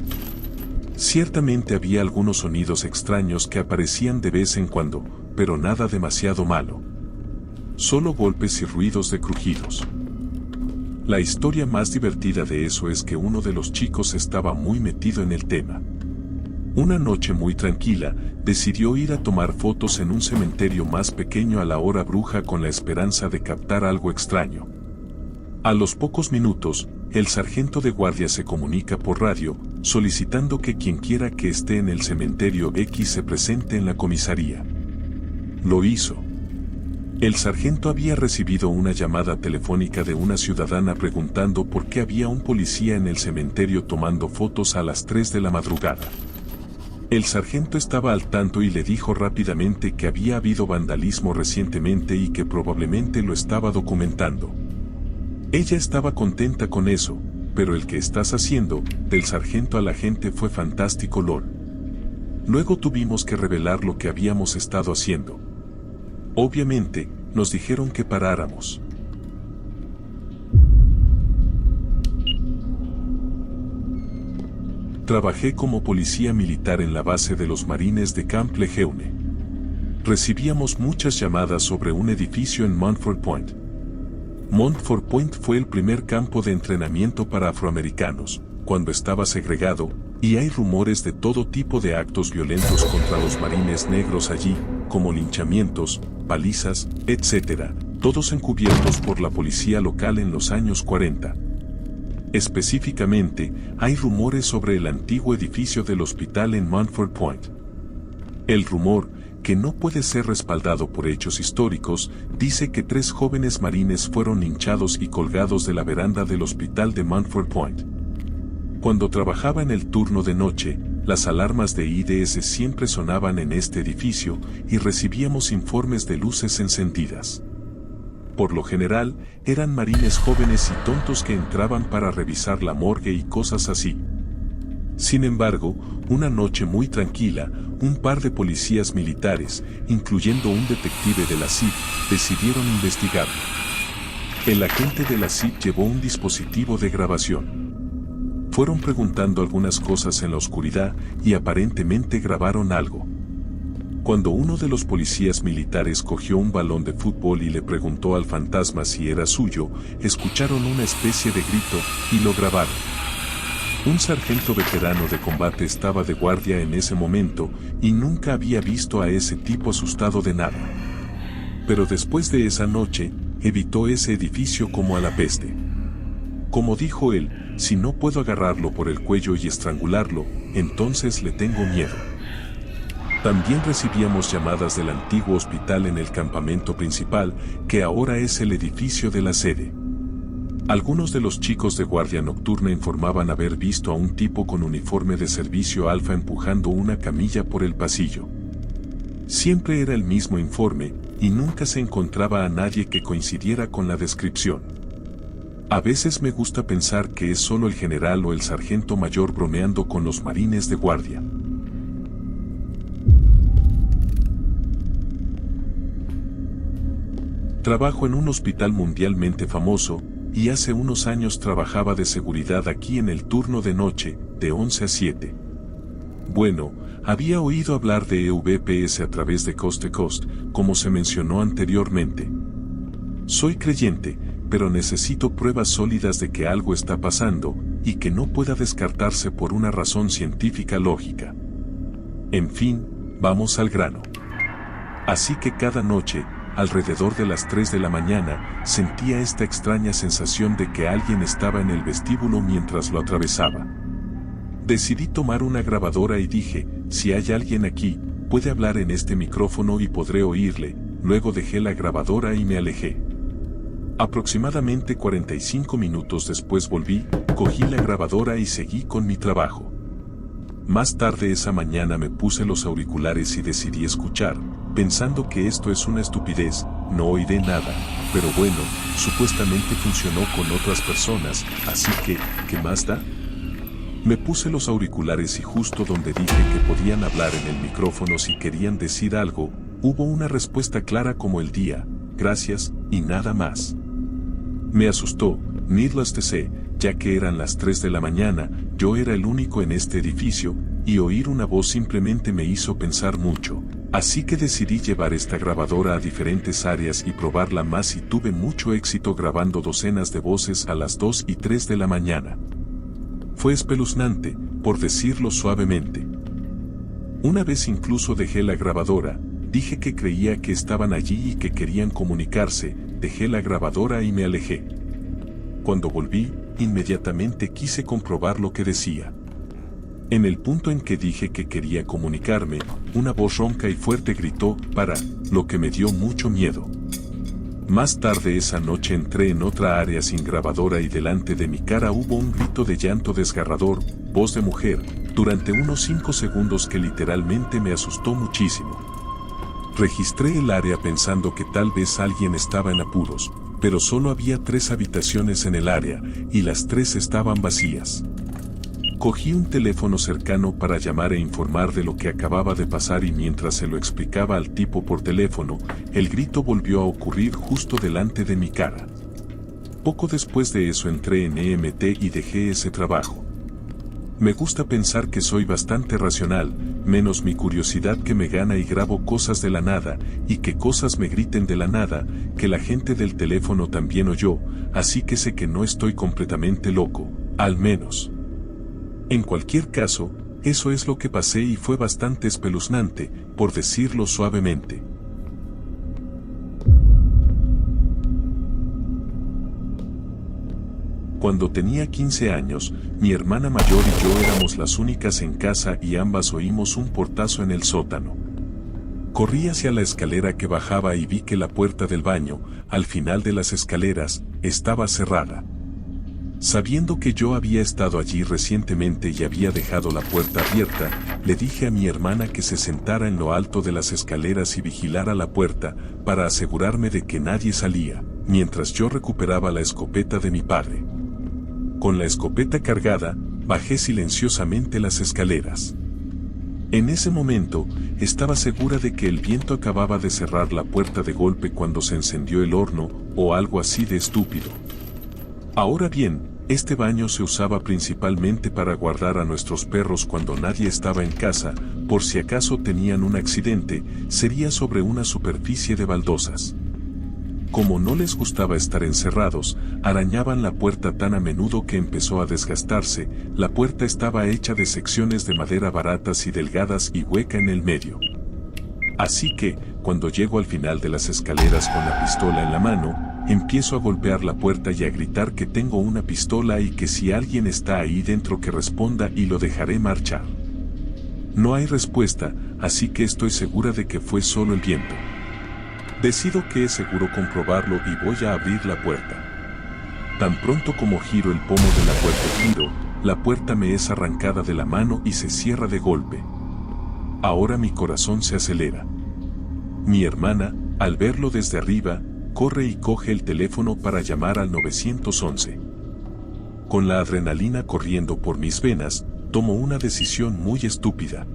Ciertamente había algunos sonidos extraños que aparecían de vez en cuando, pero nada demasiado malo. Solo golpes y ruidos de crujidos. La historia más divertida de eso es que uno de los chicos estaba muy metido en el tema. Una noche muy tranquila, decidió ir a tomar fotos en un cementerio más pequeño a la hora bruja con la esperanza de captar algo extraño. A los pocos minutos, el sargento de guardia se comunica por radio, solicitando que quienquiera que esté en el cementerio X se presente en la comisaría. Lo hizo. El sargento había recibido una llamada telefónica de una ciudadana preguntando por qué había un policía en el cementerio tomando fotos a las 3 de la madrugada. El sargento estaba al tanto y le dijo rápidamente que había habido vandalismo recientemente y que probablemente lo estaba documentando. Ella estaba contenta con eso, pero el que estás haciendo, del sargento al agente fue fantástico LOL. Luego tuvimos que revelar lo que habíamos estado haciendo. Obviamente, nos dijeron que paráramos. Trabajé como policía militar en la base de los marines de Camp Lejeune. Recibíamos muchas llamadas sobre un edificio en Montfort Point. Montfort Point fue el primer campo de entrenamiento para afroamericanos, cuando estaba segregado, y hay rumores de todo tipo de actos violentos contra los marines negros allí, como linchamientos, palizas, etc., todos encubiertos por la policía local en los años 40. Específicamente, hay rumores sobre el antiguo edificio del hospital en Montfort Point. El rumor, que no puede ser respaldado por hechos históricos, dice que 3 jóvenes marines fueron linchados y colgados de la veranda del hospital de Montfort Point. Cuando trabajaba en el turno de noche, las alarmas de IDS siempre sonaban en este edificio y recibíamos informes de luces encendidas. Por lo general, eran marines jóvenes y tontos que entraban para revisar la morgue y cosas así. Sin embargo, una noche muy tranquila, un par de policías militares, incluyendo un detective de la CIP, decidieron investigarlo. El agente de la CIP llevó un dispositivo de grabación. Fueron preguntando algunas cosas en la oscuridad y aparentemente grabaron algo. Cuando uno de los policías militares cogió un balón de fútbol y le preguntó al fantasma si era suyo, escucharon una especie de grito y lo grabaron. Un sargento veterano de combate estaba de guardia en ese momento y nunca había visto a ese tipo asustado de nada. Pero después de esa noche, evitó ese edificio como a la peste. Como dijo él, si no puedo agarrarlo por el cuello y estrangularlo, entonces le tengo miedo. También recibíamos llamadas del antiguo hospital en el campamento principal, que ahora es el edificio de la sede. Algunos de los chicos de guardia nocturna informaban haber visto a un tipo con uniforme de servicio alfa empujando una camilla por el pasillo. Siempre era el mismo informe, y nunca se encontraba a nadie que coincidiera con la descripción. A veces me gusta pensar que es solo el general o el sargento mayor bromeando con los marines de guardia. Trabajo en un hospital mundialmente famoso, y hace unos años trabajaba de seguridad aquí en el turno de noche, de 11 a 7. Bueno, había oído hablar de EVPs a través de Coast to Coast, como se mencionó anteriormente. Soy creyente, pero necesito pruebas sólidas de que algo está pasando, y que no pueda descartarse por una razón científica lógica. En fin, vamos al grano. Así que cada noche, alrededor de las 3 de la mañana, sentía esta extraña sensación de que alguien estaba en el vestíbulo mientras lo atravesaba. Decidí tomar una grabadora y dije, si hay alguien aquí, puede hablar en este micrófono y podré oírle. Luego dejé la grabadora y me alejé. Aproximadamente 45 minutos después volví, cogí la grabadora y seguí con mi trabajo. Más tarde esa mañana me puse los auriculares y decidí escuchar, pensando que esto es una estupidez, no oiré nada, pero bueno, supuestamente funcionó con otras personas, así que, ¿qué más da? Me puse los auriculares y justo donde dije que podían hablar en el micrófono si querían decir algo, hubo una respuesta clara como el día, gracias, y nada más. Me asustó, needless to say, ya que eran las 3 de la mañana, yo era el único en este edificio, y oír una voz simplemente me hizo pensar mucho. Así que decidí llevar esta grabadora a diferentes áreas y probarla más y tuve mucho éxito grabando docenas de voces a las 2 y 3 de la mañana. Fue espeluznante, por decirlo suavemente. Una vez incluso dejé la grabadora, dije que creía que estaban allí y que querían comunicarse, dejé la grabadora y me alejé. Cuando volví, inmediatamente quise comprobar lo que decía. En el punto en que dije que quería comunicarme, una voz ronca y fuerte gritó, "para", lo que me dio mucho miedo. Más tarde esa noche entré en otra área sin grabadora y delante de mi cara hubo un grito de llanto desgarrador, voz de mujer, durante unos 5 segundos que literalmente me asustó muchísimo. Registré el área pensando que tal vez alguien estaba en apuros, pero solo había 3 habitaciones en el área, y las 3 estaban vacías. Cogí un teléfono cercano para llamar e informar de lo que acababa de pasar y mientras se lo explicaba al tipo por teléfono, el grito volvió a ocurrir justo delante de mi cara. Poco después de eso entré en EMT y dejé ese trabajo. Me gusta pensar que soy bastante racional, menos mi curiosidad que me gana y grabo cosas de la nada, y que cosas me griten de la nada, que la gente del teléfono también oyó, así que sé que no estoy completamente loco, al menos. En cualquier caso, eso es lo que pasé y fue bastante espeluznante, por decirlo suavemente. Cuando tenía 15 años, mi hermana mayor y yo éramos las únicas en casa y ambas oímos un portazo en el sótano. Corrí hacia la escalera que bajaba y vi que la puerta del baño, al final de las escaleras, estaba cerrada. Sabiendo que yo había estado allí recientemente y había dejado la puerta abierta, le dije a mi hermana que se sentara en lo alto de las escaleras y vigilara la puerta, para asegurarme de que nadie salía, mientras yo recuperaba la escopeta de mi padre. Con la escopeta cargada, bajé silenciosamente las escaleras. En ese momento, estaba segura de que el viento acababa de cerrar la puerta de golpe cuando se encendió el horno, o algo así de estúpido. Ahora bien, este baño se usaba principalmente para guardar a nuestros perros cuando nadie estaba en casa, por si acaso tenían un accidente, sería sobre una superficie de baldosas. Como no les gustaba estar encerrados, arañaban la puerta tan a menudo que empezó a desgastarse. La puerta estaba hecha de secciones de madera baratas y delgadas y hueca en el medio. Así que, cuando llego al final de las escaleras con la pistola en la mano, empiezo a golpear la puerta y a gritar que tengo una pistola y que si alguien está ahí dentro que responda y lo dejaré marchar. No hay respuesta, así que estoy segura de que fue solo el viento. Decido que es seguro comprobarlo y voy a abrir la puerta. Tan pronto como giro el pomo de la puerta me es arrancada de la mano y se cierra de golpe. Ahora mi corazón se acelera. Mi hermana, al verlo desde arriba, corre y coge el teléfono para llamar al 911. Con la adrenalina corriendo por mis venas, tomo una decisión muy estúpida.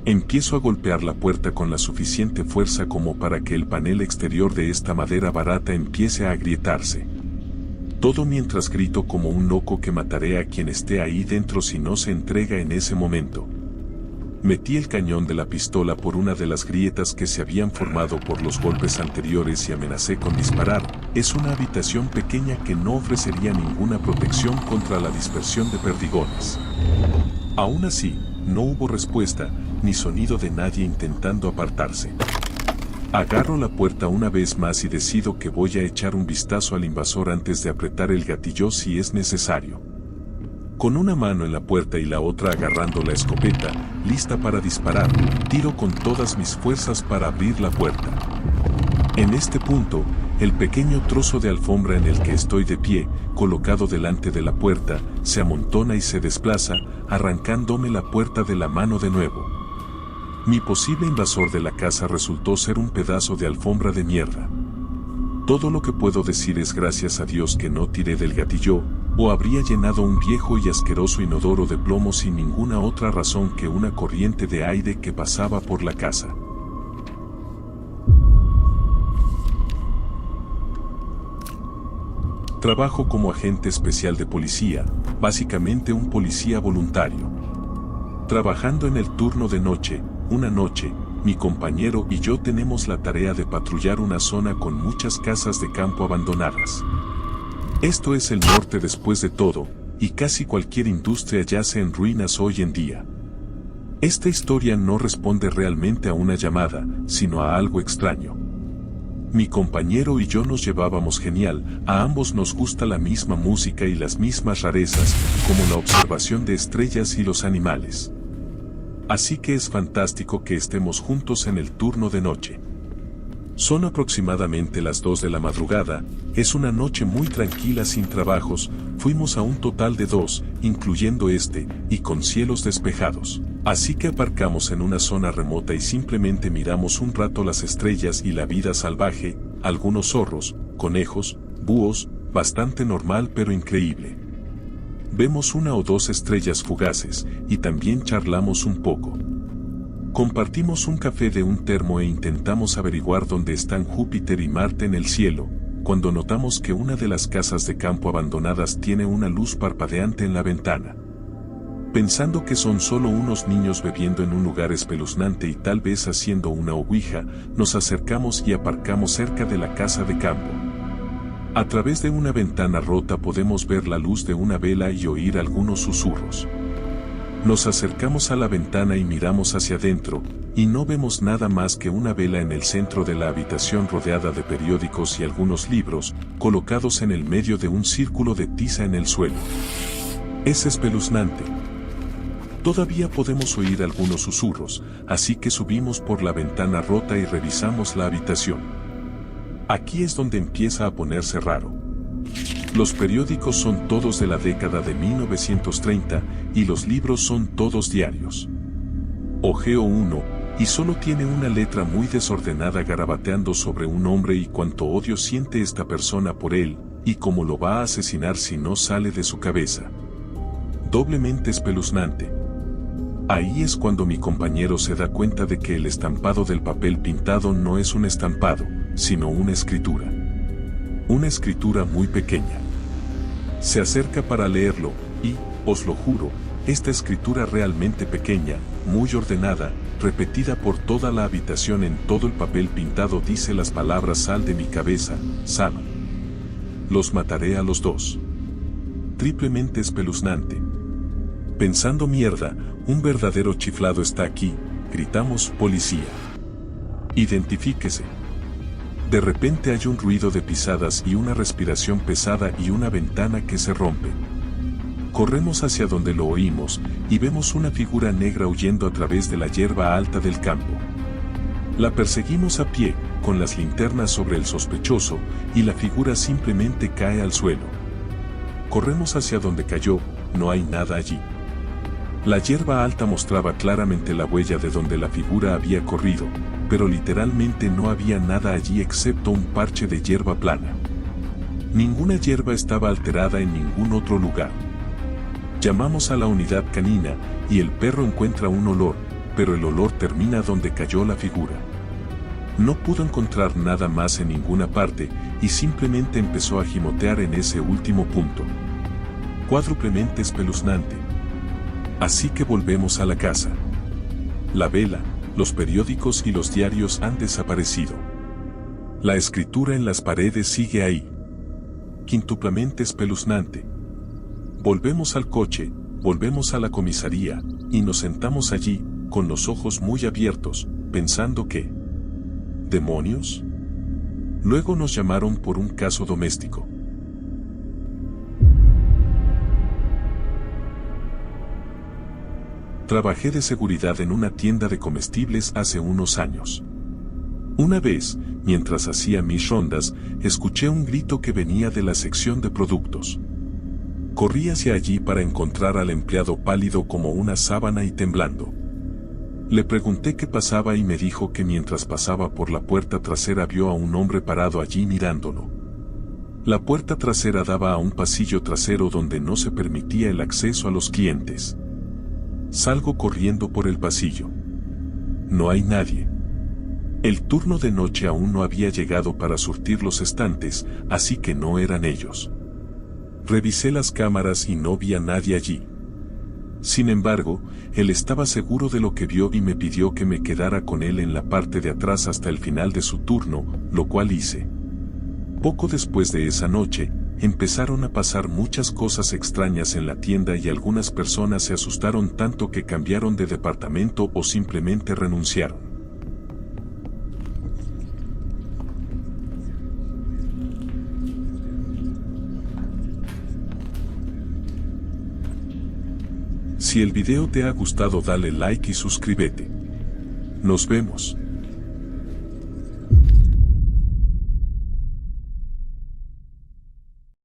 Empiezo a golpear la puerta con la suficiente fuerza como para que el panel exterior de esta madera barata empiece a agrietarse. Todo mientras grito como un loco que mataré a quien esté ahí dentro si no se entrega en ese momento. Metí el cañón de la pistola por una de las grietas que se habían formado por los golpes anteriores y amenacé con disparar. Es una habitación pequeña que no ofrecería ninguna protección contra la dispersión de perdigones. Aún así, no hubo respuesta, ni sonido de nadie intentando apartarse. Agarro la puerta una vez más y decido que voy a echar un vistazo al invasor antes de apretar el gatillo si es necesario. Con una mano en la puerta y la otra agarrando la escopeta, lista para disparar, tiro con todas mis fuerzas para abrir la puerta. En este punto, el pequeño trozo de alfombra en el que estoy de pie, colocado delante de la puerta, se amontona y se desplaza, arrancándome la puerta de la mano de nuevo. Mi posible invasor de la casa resultó ser un pedazo de alfombra de mierda. Todo lo que puedo decir es gracias a Dios que no tiré del gatillo, o habría llenado un viejo y asqueroso inodoro de plomo sin ninguna otra razón que una corriente de aire que pasaba por la casa. Trabajo como agente especial de policía, básicamente un policía voluntario. Trabajando en el turno de noche, una noche, mi compañero y yo tenemos la tarea de patrullar una zona con muchas casas de campo abandonadas. Esto es el norte después de todo, y casi cualquier industria yace en ruinas hoy en día. Esta historia no responde realmente a una llamada, sino a algo extraño. Mi compañero y yo nos llevábamos genial, a ambos nos gusta la misma música y las mismas rarezas, como la observación de estrellas y los animales. Así que es fantástico que estemos juntos en el turno de noche. Son aproximadamente las 2 de la madrugada, es una noche muy tranquila sin trabajos, fuimos a un total de 2, incluyendo y con cielos despejados. Así que aparcamos en una zona remota y simplemente miramos un rato las estrellas y la vida salvaje, algunos zorros, conejos, búhos, bastante normal pero increíble. Vemos 1 o 2 estrellas fugaces, y también charlamos un poco. Compartimos un café de un termo e intentamos averiguar dónde están Júpiter y Marte en el cielo, cuando notamos que una de las casas de campo abandonadas tiene una luz parpadeante en la ventana. Pensando que son solo unos niños bebiendo en un lugar espeluznante y tal vez haciendo una ouija, nos acercamos y aparcamos cerca de la casa de campo. A través de una ventana rota podemos ver la luz de una vela y oír algunos susurros. Nos acercamos a la ventana y miramos hacia adentro, y no vemos nada más que una vela en el centro de la habitación rodeada de periódicos y algunos libros, colocados en el medio de un círculo de tiza en el suelo. Es espeluznante. Todavía podemos oír algunos susurros, así que subimos por la ventana rota y revisamos la habitación. Aquí es donde empieza a ponerse raro. Los periódicos son todos de la década de 1930 y los libros son todos diarios. Ojeo uno, y solo tiene una letra muy desordenada garabateando sobre un hombre y cuánto odio siente esta persona por él, y cómo lo va a asesinar si no sale de su cabeza. Doblemente espeluznante. Ahí es cuando mi compañero se da cuenta de que el estampado del papel pintado no es un estampado, sino una escritura. Una escritura muy pequeña. Se acerca para leerlo, y, os lo juro, esta escritura realmente pequeña, muy ordenada, repetida por toda la habitación en todo el papel pintado dice las palabras sal de mi cabeza, Sam. Los mataré a los dos. Triplemente espeluznante. Pensando mierda, un verdadero chiflado está aquí, gritamos policía. Identifíquese. De repente hay un ruido de pisadas y una respiración pesada y una ventana que se rompe. Corremos hacia donde lo oímos, y vemos una figura negra huyendo a través de la hierba alta del campo. La perseguimos a pie, con las linternas sobre el sospechoso, y la figura simplemente cae al suelo. Corremos hacia donde cayó, no hay nada allí. La hierba alta mostraba claramente la huella de donde la figura había corrido, pero literalmente no había nada allí excepto un parche de hierba plana. Ninguna hierba estaba alterada en ningún otro lugar. Llamamos a la unidad canina, y el perro encuentra un olor, pero el olor termina donde cayó la figura. No pudo encontrar nada más en ninguna parte, y simplemente empezó a gimotear en ese último punto. Cuádruplemente espeluznante. Así que volvemos a la casa. La vela, los periódicos y los diarios han desaparecido. La escritura en las paredes sigue ahí. Quintuplamente espeluznante. Volvemos al coche, volvemos a la comisaría, y nos sentamos allí, con los ojos muy abiertos, pensando que... ¿demonios? Luego nos llamaron por un caso doméstico. Trabajé de seguridad en una tienda de comestibles hace unos años. Una vez, mientras hacía mis rondas, escuché un grito que venía de la sección de productos. Corrí hacia allí para encontrar al empleado pálido como una sábana y temblando. Le pregunté qué pasaba y me dijo que mientras pasaba por la puerta trasera vio a un hombre parado allí mirándolo. La puerta trasera daba a un pasillo trasero donde no se permitía el acceso a los clientes. Salgo corriendo por el pasillo. No hay nadie. El turno de noche aún no había llegado para surtir los estantes, así que no eran ellos. Revisé las cámaras y no vi a nadie allí. Sin embargo, él estaba seguro de lo que vio y me pidió que me quedara con él en la parte de atrás hasta el final de su turno, lo cual hice. Poco después de esa noche, empezaron a pasar muchas cosas extrañas en la tienda y algunas personas se asustaron tanto que cambiaron de departamento o simplemente renunciaron. Si el video te ha gustado, dale like y suscríbete. Nos vemos.